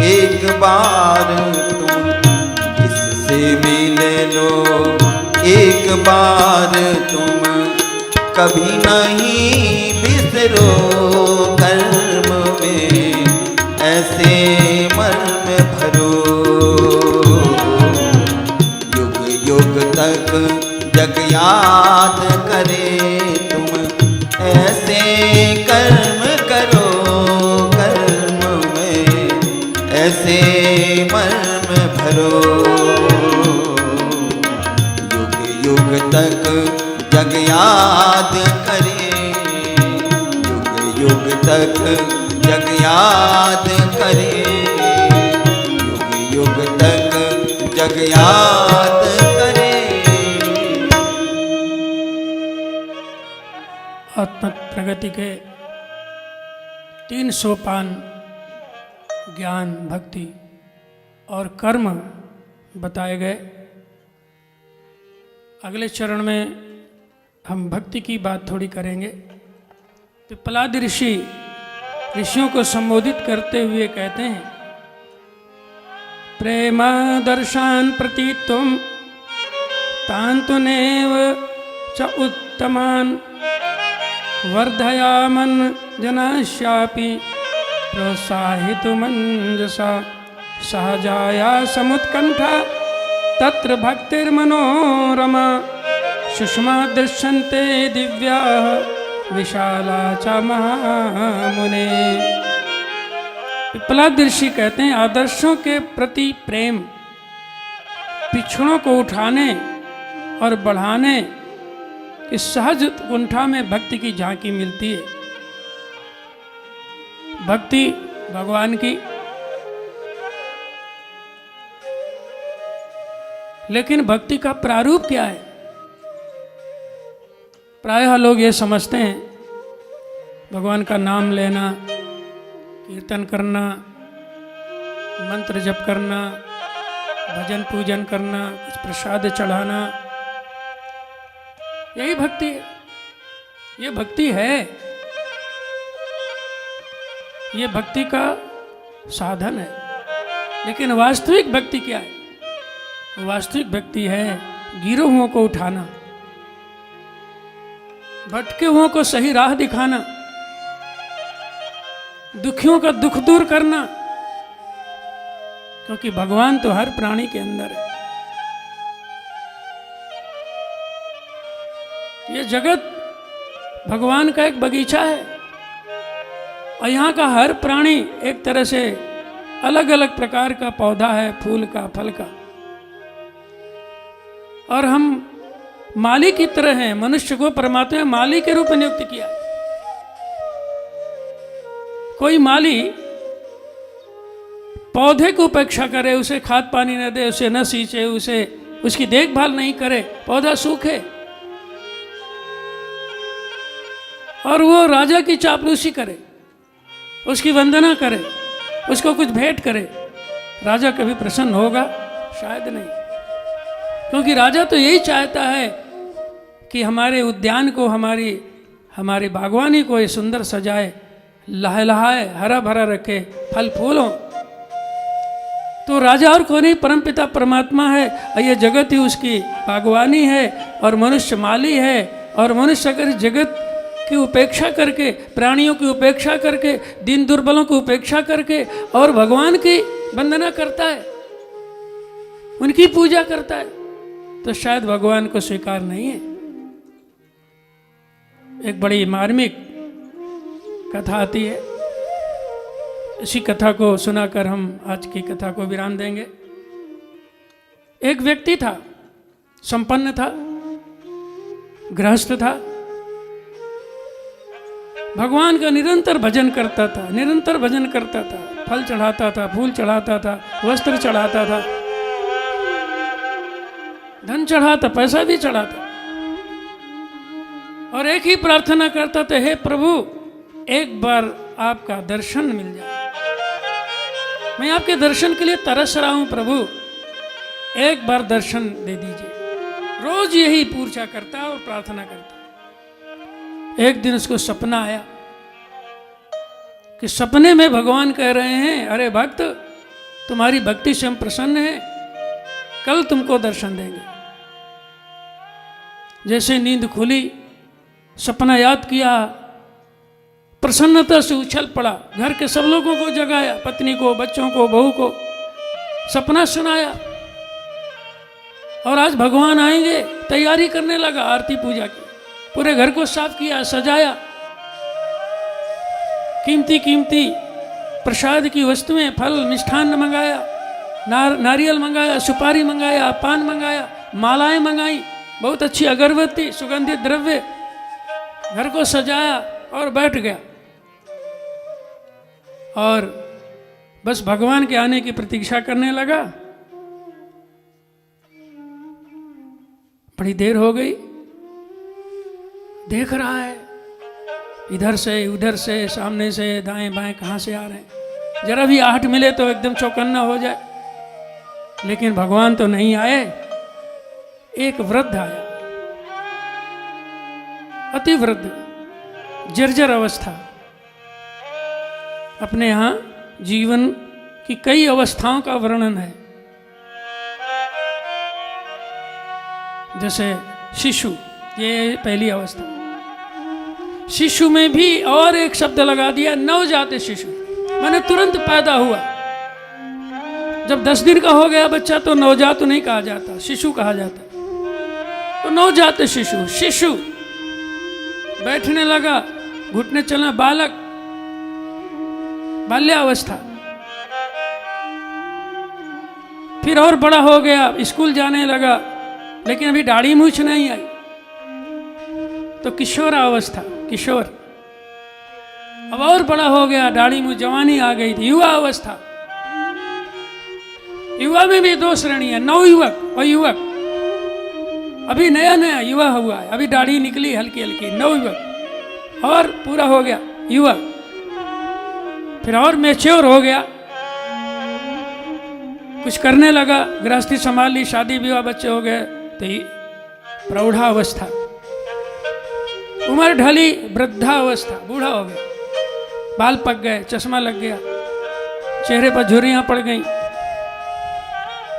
एक बार तुम, जिससे मिले लो एक बार तुम, कभी नहीं बिसरो कर्म में ऐसे मर्म भरो। युग युग तक जग याद करे, तुम ऐसे कर्म करो, कर्म में ऐसे मर्म भरो। युग युग तक जग याद करे, युग युग तक जग याद करे, युग युग तक जग याद करे। आत्म प्रगति के 3 सोपान ज्ञान, भक्ति और कर्म बताए गए। अगले चरण में हम भक्ति की बात थोड़ी करेंगे। पिप्पलाद ऋषि ऋषियों को संबोधित करते हुए कहते हैं, प्रेम दर्शान प्रति तुम तांतुनेव च उत्तमान वर्धयामन जनाश्यापि प्रोत्साहितुमंजसा सहजाया समुत्कंठा तत्र भक्तिर्मनोरमा सुषमा दृश्यन्ते दिव्या विशाला च महामुने। पिप्पलाद ऋषि कहते हैं आदर्शों के प्रति प्रेम पिछड़ों को उठाने और बढ़ाने की सहज कुंठा में भक्ति की झांकी मिलती है। भक्ति भगवान की, लेकिन भक्ति का प्रारूप क्या है? प्रायः लोग ये समझते हैं भगवान का नाम लेना, कीर्तन करना, मंत्र जप करना, भजन पूजन करना, कुछ प्रसाद चढ़ाना, यही भक्ति है। ये भक्ति है, ये भक्ति का साधन है। लेकिन वास्तविक भक्ति क्या है? वास्तविक भक्ति है गिरोहुओं को उठाना, भटके हुओं को सही राह दिखाना, दुखियों का दुख दूर करना, क्योंकि भगवान तो हर प्राणी के अंदर है। ये जगत भगवान का एक बगीचा है और यहाँ का हर प्राणी एक तरह से अलग अलग प्रकार का पौधा है, फूल का, फल का, और हम माली की तरह हैं। मनुष्य को परमात्मा ने माली के रूप में नियुक्त किया। कोई माली पौधे को उपेक्षा करे, उसे खाद पानी न दे, उसे न सींचे, उसे उसकी देखभाल नहीं करे, पौधा सूखे, और वो राजा की चापलूसी करे, उसकी वंदना करे, उसको कुछ भेंट करे, राजा कभी प्रसन्न होगा? शायद नहीं। क्योंकि राजा तो यही चाहता है कि हमारे उद्यान को, हमारी बागवानी को ये सुंदर सजाए, लहलहाए, हरा भरा रखे, फल फूल हो। तो राजा और कोई नहीं, परमपिता परमात्मा है और ये जगत ही उसकी बागवानी है और मनुष्य माली है। और मनुष्य अगर इस जगत की उपेक्षा करके, प्राणियों की उपेक्षा करके, दीन दुर्बलों की उपेक्षा करके और भगवान की वंदना करता है, उनकी पूजा करता है, तो शायद भगवान को स्वीकार नहीं है। एक बड़ी मार्मिक कथा आती है, इसी कथा को सुनाकर हम आज की कथा को विराम देंगे। एक व्यक्ति था, संपन्न था, गृहस्थ था, भगवान का निरंतर भजन करता था, निरंतर भजन करता था, फल चढ़ाता था, फूल चढ़ाता था, वस्त्र चढ़ाता था, धन चढ़ाता, पैसा भी चढ़ाता, और एक ही प्रार्थना करता था, हे प्रभु एक बार आपका दर्शन मिल जाए, मैं आपके दर्शन के लिए तरस रहा हूं प्रभु, एक बार दर्शन दे दीजिए। रोज यही पूछा करता और प्रार्थना करता। एक दिन उसको सपना आया कि सपने में भगवान कह रहे हैं, अरे भक्त तुम्हारी भक्ति से हम प्रसन्न हैं, कल तुमको दर्शन देंगे। जैसे नींद खुली, सपना याद किया, प्रसन्नता से उछल पड़ा, घर के सब लोगों को जगाया, पत्नी को, बच्चों को, बहू को सपना सुनाया, और आज भगवान आएंगे, तैयारी करने लगा आरती पूजा की। पूरे घर को साफ किया, सजाया, कीमती कीमती प्रसाद की वस्तुएं, फल मिष्ठान्न मंगाया, नारियल मंगाया, सुपारी मंगाया, पान मंगाया, मालाएं मंगाई, बहुत अच्छी अगरबत्ती, सुगंधित द्रव्य, घर को सजाया और बैठ गया। और बस भगवान के आने की प्रतीक्षा करने लगा। बड़ी देर हो गई, देख रहा है इधर से उधर से, सामने से, दाएं बाएं, कहाँ से आ रहे हैं। जरा भी आहट मिले तो एकदम चौकन्ना हो जाए, लेकिन भगवान तो नहीं आए। एक वृद्ध आया, अति वृद्ध, जर्जर अवस्था। अपने यहाँ जीवन की कई अवस्थाओं का वर्णन है, जैसे शिशु, ये पहली अवस्था। शिशु में भी और एक शब्द लगा दिया, नवजात शिशु, माने तुरंत पैदा हुआ। जब 10 दिन का हो गया बच्चा तो नवजात नहीं कहा जाता, शिशु कहा जाता। तो नवजात शिशु, शिशु बैठने लगा, घुटने चलना, बालक, बाल्यावस्था। फिर और बड़ा हो गया, स्कूल जाने लगा, लेकिन अभी दाढ़ी मूछ नहीं आई, तो किशोरावस्था, किशोर। अब और बड़ा हो गया, दाढ़ी मूछ, जवानी आ गई थी, युवा अवस्था। युवा में भी दो श्रेणी है, नवयुवक और युवक। अभी नया नया युवा हुआ है, अभी दाढ़ी निकली हल्की हल्की, नवयुवक। और पूरा हो गया युवा, फिर और मैच्योर हो गया, कुछ करने लगा, गृहस्थी संभाल ली, शादी विवाह, बच्चे हो गए, तो प्रौढ़ावस्था। उम्र ढली, वृद्धावस्था, बूढ़ा हो गया, बाल पक गए, चश्मा लग गया, चेहरे पर झुर्रियां पड़ गईं,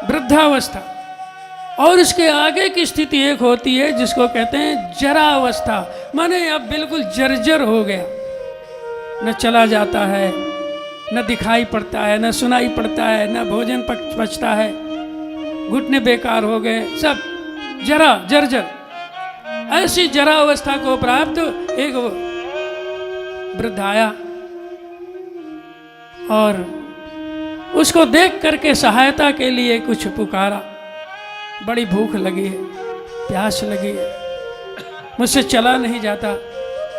वृद्धावस्था। और इसके आगे की स्थिति एक होती है जिसको कहते हैं जरावस्था, माने अब बिल्कुल जर्जर हो गया, न चला जाता है, न दिखाई पड़ता है, न सुनाई पड़ता है, न भोजन पचता है, घुटने बेकार हो गए, सब जरा जर्जर। ऐसी जरा अवस्था को प्राप्त एक वृद्ध आया और उसको देख करके सहायता के लिए कुछ पुकारा। बड़ी भूख लगी है, प्यास लगी है, मुझसे चला नहीं जाता,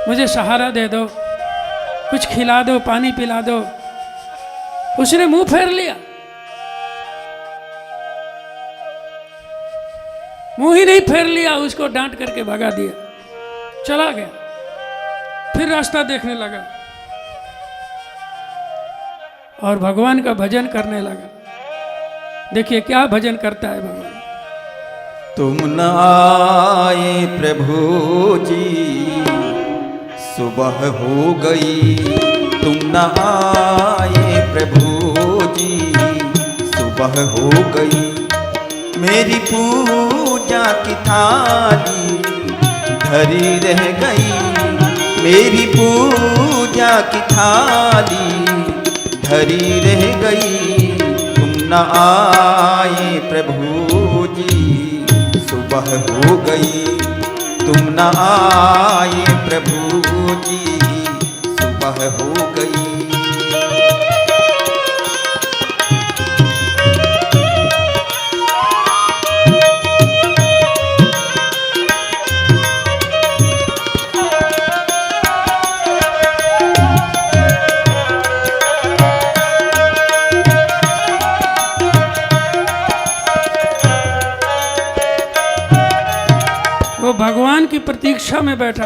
मुझे सहारा दे दो, कुछ खिला दो, पानी पिला दो। उसने मुंह फेर लिया, मुंह ही नहीं फेर लिया, उसको डांट करके भगा दिया, चला गया। फिर रास्ता देखने लगा और भगवान का भजन करने लगा। देखिए क्या भजन करता है भगवान। तुम न आए प्रभु जी, सुबह हो गई। तुम न आए प्रभु जी, सुबह हो गई। मेरी पूजा की थाली धरी रह गई। मेरी पूजा की थाली धरी रह गई। तुम न आए प्रभु जी, सुबह हो गई। तुम न आए प्रभु जी, सुबह हो गई। वो भगवान की प्रतीक्षा में बैठा,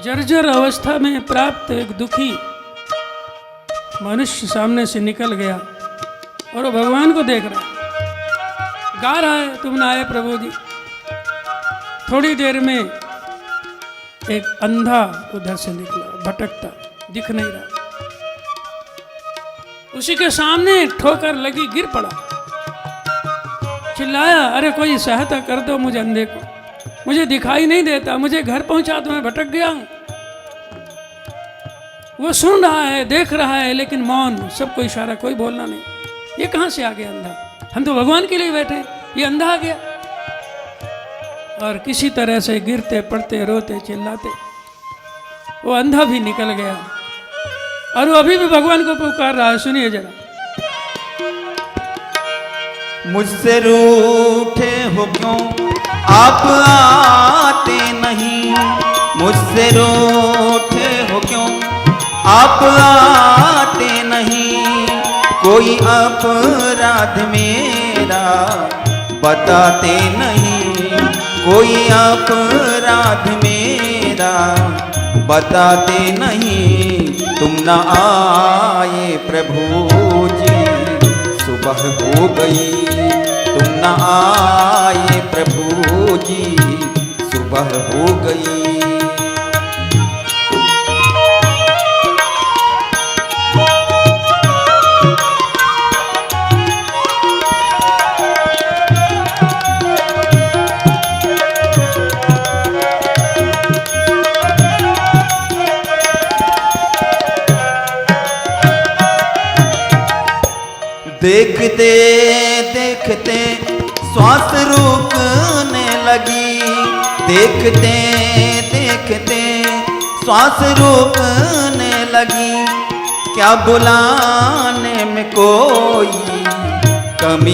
जर्जर अवस्था में प्राप्त एक दुखी मनुष्य सामने से निकल गया और वो भगवान को देख रहा है, गा रहा है, तुम ना आए प्रभु जी। थोड़ी देर में एक अंधा उधर से निकला, भटकता, दिख नहीं रहा। उसी के सामने ठोकर लगी, गिर पड़ा, चिल्लाया, अरे कोई सहायता कर दो मुझे, अंधे को, मुझे दिखाई नहीं देता, मुझे घर पहुंचा दो, मैं भटक गया हूं। वो सुन रहा है, देख रहा है, लेकिन मौन, सबको इशारा, कोई बोलना नहीं। ये कहां से आ गया अंधा? हम तो भगवान के लिए बैठे, ये अंधा आ गया। और किसी तरह से गिरते पड़ते, रोते चिल्लाते वो अंधा भी निकल गया और वो अभी भी भगवान को पुकार रहा है। सुनिए जरा। मुझसे रूठे हो क्यों आप आते नहीं। मुझसे रूठे हो क्यों आप आते नहीं। कोई अपराध मेरा बताते नहीं। कोई अपराध मेरा बताते नहीं। तुम न आए प्रभु जी, सुबह हो गई। तुम न आए प्रभु जी, सुबह हो गई। देखते देखते श्वास रुकने लगी। देखते देखते श्वास रुकने लगी। क्या बुलाने में कोई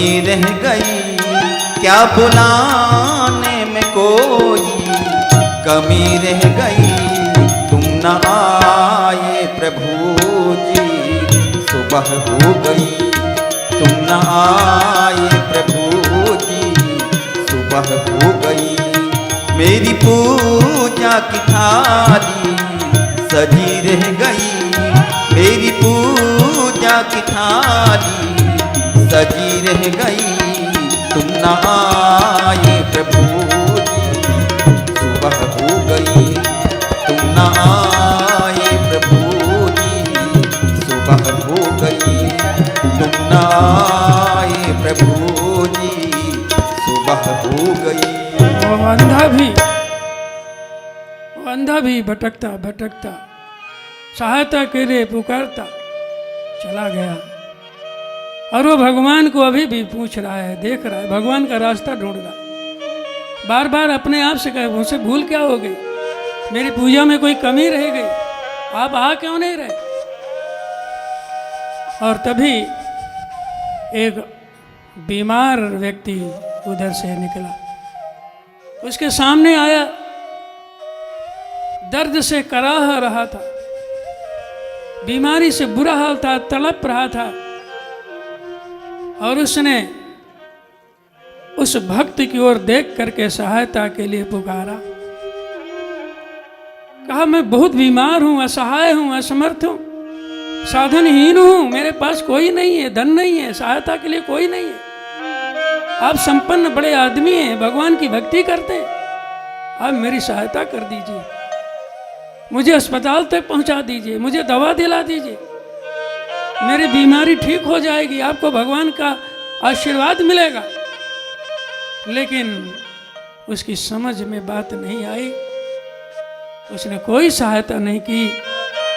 कमी रह गई, क्या बुलाने में कोई कमी रह गई। तुम न आए प्रभु जी, सुबह हो गई। तुम न आए प्रभु जी, सुबह हो गई। मेरी पूजा की थाली सजी रह गई, मेरी पूजा की थाली सजी रह गई। तुम न आए प्रभु जी, सुबह हो गई। तुम न आए प्रभु जी, सुबह हो गई। तुम न आए प्रभु जी, सुबह हो गई। वो अंधा भी भटकता भटकता सहायता के लिए पुकारता चला गया, और वो भगवान को अभी भी पूछ रहा है, देख रहा है, भगवान का रास्ता ढूंढ रहा है। बार बार अपने आप से कहे, मुझसे भूल क्या हो गई, मेरी पूजा में कोई कमी रह गई, आप आ क्यों नहीं रहे। और तभी एक बीमार व्यक्ति उधर से निकला, उसके सामने आया, दर्द से कराह रहा था, बीमारी से बुरा हाल था, तड़प रहा था। और उसने उस भक्त की ओर देख करके सहायता के लिए पुकारा, कहा मैं बहुत बीमार हूं, असहाय हूं, असमर्थ हूं, साधनहीन हूं, मेरे पास कोई नहीं है, धन नहीं है, सहायता के लिए कोई नहीं है। आप संपन्न बड़े आदमी हैं, भगवान की भक्ति करते हैं, आप मेरी सहायता कर दीजिए, मुझे अस्पताल तक पहुंचा दीजिए, मुझे दवा दिला दीजिए, मेरी बीमारी ठीक हो जाएगी, आपको भगवान का आशीर्वाद मिलेगा। लेकिन उसकी समझ में बात नहीं आई, उसने कोई सहायता नहीं की,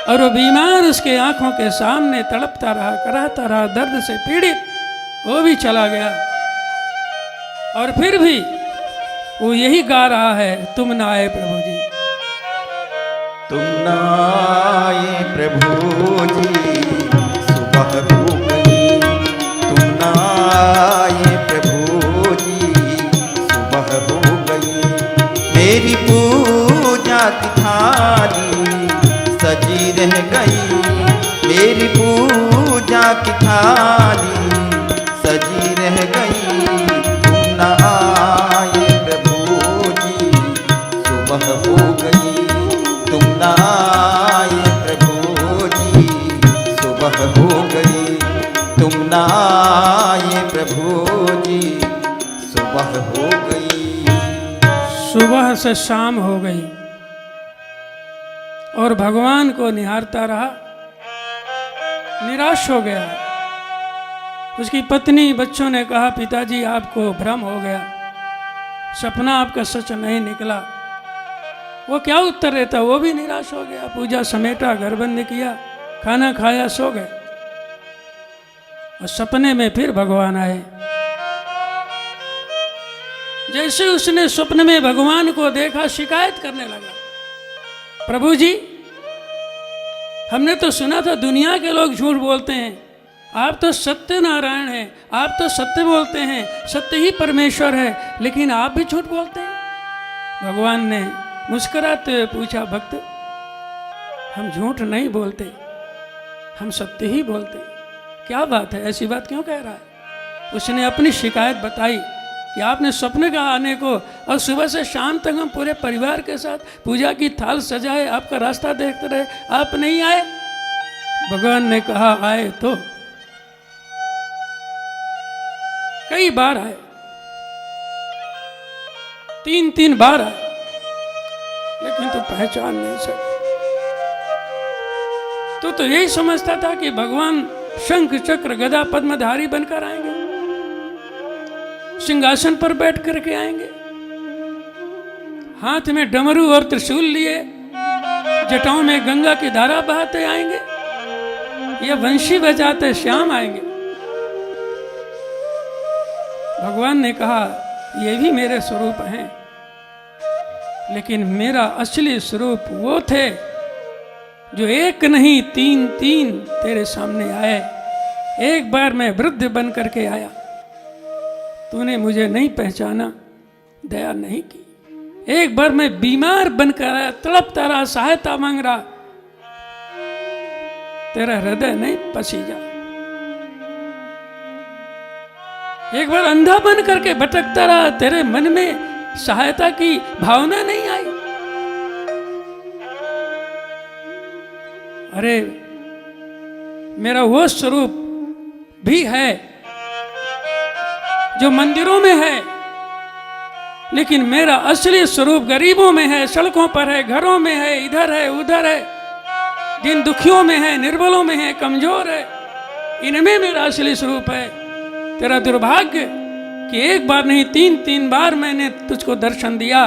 और वो बीमार उसके आंखों के सामने तड़पता रहा, कराहता रहा, दर्द से पीड़ित, वो भी चला गया। और फिर भी वो यही गा रहा है, तुम न आए प्रभु जी, तुम न आए प्रभु जी, सुबह हो गई। तुम न आए प्रभु जी, सुबह हो गई। मेरी पूजा की थाली सजी रह गई, मेरी पूजा की थाली सजी रह गई। तुम न आए प्रभु जी, सुबह हो गई। तुम न आए प्रभु जी, सुबह हो गई। तुम न आए प्रभु जी, सुबह हो गई। सुबह से शाम हो गई और भगवान को निहारता रहा, निराश हो गया। उसकी पत्नी बच्चों ने कहा, पिताजी आपको भ्रम हो गया, सपना आपका सच नहीं निकला। वो क्या उत्तर देता, वो भी निराश हो गया। पूजा समेटा, घर बंद किया, खाना खाया, सो गए। और सपने में फिर भगवान आए। जैसे उसने स्वप्न में भगवान को देखा, शिकायत करने लगा, प्रभु जी हमने तो सुना था दुनिया के लोग झूठ बोलते हैं, आप तो सत्य नारायण हैं, आप तो सत्य बोलते हैं, सत्य ही परमेश्वर है, लेकिन आप भी झूठ बोलते हैं। भगवान ने मुस्कुराते हुए पूछा, भक्त हम झूठ नहीं बोलते, हम सत्य ही बोलते। क्या बात है, ऐसी बात क्यों कह रहा है। उसने अपनी शिकायत बताई कि आपने स्वप्न का आने को, और सुबह से शाम तक हम पूरे परिवार के साथ पूजा की थाल सजाए, आपका रास्ता देखते रहे, आप नहीं आए। भगवान ने कहा, आए तो कई बार आए, 3 बार आए, लेकिन तू पहचान नहीं सका। तो यही समझता था कि भगवान शंख चक्र गदा पद्मधारी बनकर आएंगे, सिंहासन पर बैठ करके आएंगे, हाथ में डमरू और त्रिशूल लिए, जटाओं में गंगा की धारा बहाते आएंगे, या वंशी बजाते श्याम आएंगे। भगवान ने कहा, ये भी मेरे स्वरूप हैं, लेकिन मेरा असली स्वरूप वो थे जो एक नहीं 3 तेरे सामने आए। एक बार मैं वृद्ध बन करके आया, तूने मुझे नहीं पहचाना, दया नहीं की। एक बार मैं बीमार बनकर आया, तड़पता रहा, सहायता मांग रहा, तेरा हृदय नहीं पसीजा। एक बार अंधा बन करके भटकता रहा, तेरे मन में सहायता की भावना नहीं आई। अरे मेरा वो स्वरूप भी है जो मंदिरों में है, लेकिन मेरा असली स्वरूप गरीबों में है, सड़कों पर है, घरों में है, इधर है, उधर है, दिन दुखियों में है, निर्बलों में है, कमजोर है। इनमें मेरा असली स्वरूप है। तेरा दुर्भाग्य कि एक बार नहीं 3 बार मैंने तुझको दर्शन दिया,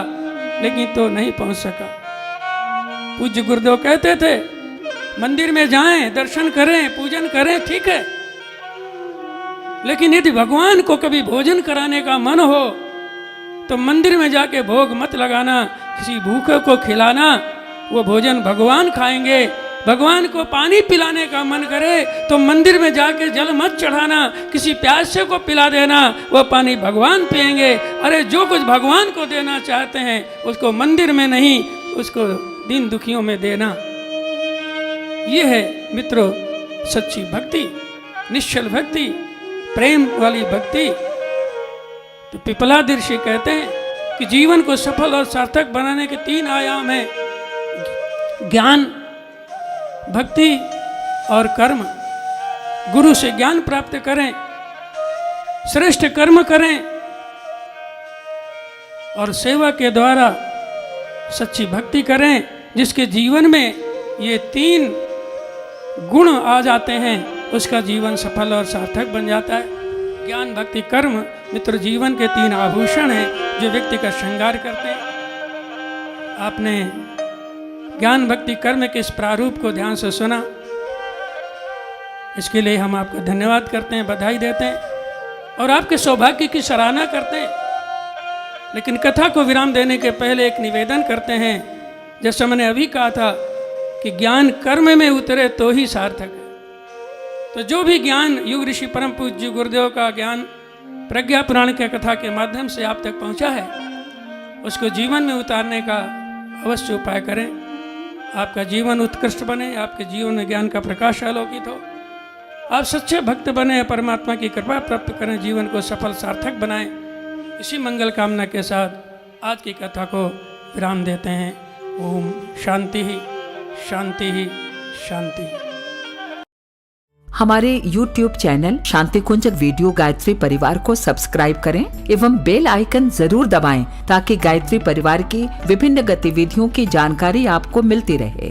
लेकिन तो नहीं पहुंच सका। पूज्य गुरुदेव कहते थे मंदिर में जाएं, दर्शन करें, पूजन करें, ठीक है, लेकिन यदि भगवान को कभी भोजन कराने का मन हो तो मंदिर में जाके भोग मत लगाना, किसी भूखे को खिलाना, वो भोजन भगवान खाएंगे। भगवान को पानी पिलाने का मन करे तो मंदिर में जाके जल मत चढ़ाना, किसी प्यासे को पिला देना, वो पानी भगवान पिएंगे। अरे जो कुछ भगवान को देना चाहते हैं उसको मंदिर में नहीं, उसको दीन दुखियों में देना। ये है मित्रों सच्ची भक्ति, निश्चल भक्ति, प्रेम वाली भक्ति। तो पिपलाद ऋषि कहते हैं कि जीवन को सफल और सार्थक बनाने के 3 आयाम हैं, ज्ञान, भक्ति और कर्म। गुरु से ज्ञान प्राप्त करें, श्रेष्ठ कर्म करें और सेवा के द्वारा सच्ची भक्ति करें, जिसके जीवन में ये 3 गुण आ जाते हैं, उसका जीवन सफल और सार्थक बन जाता है। ज्ञान, भक्ति, कर्म मित्र जीवन के 3 आभूषण हैं जो व्यक्ति का श्रृंगार करते हैं। आपने ज्ञान, भक्ति, कर्म के इस प्रारूप को ध्यान से सुना, इसके लिए हम आपको धन्यवाद करते हैं, बधाई देते हैं और आपके सौभाग्य की सराहना करते हैं। लेकिन कथा को विराम देने के पहले एक निवेदन करते हैं। जैसा मैंने अभी कहा था कि ज्ञान कर्म में उतरे तो ही सार्थक है। तो जो भी ज्ञान युग ऋषि परम पूज्य गुरुदेव का ज्ञान प्रज्ञा पुराण के कथा के माध्यम से आप तक पहुंचा है, उसको जीवन में उतारने का अवश्य उपाय करें। आपका जीवन उत्कृष्ट बने, आपके जीवन में ज्ञान का प्रकाश आलोकित हो, आप सच्चे भक्त बने, परमात्मा की कृपा प्राप्त करें, जीवन को सफल सार्थक बनाएं। इसी मंगल कामना के साथ आज की कथा को विराम देते हैं। ओम शांति ही शांति ही शांति। हमारे YouTube चैनल शांति कुंज वीडियो गायत्री परिवार को सब्सक्राइब करें एवं बेल आइकन जरूर दबाएं ताकि गायत्री परिवार की विभिन्न गतिविधियों की जानकारी आपको मिलती रहे।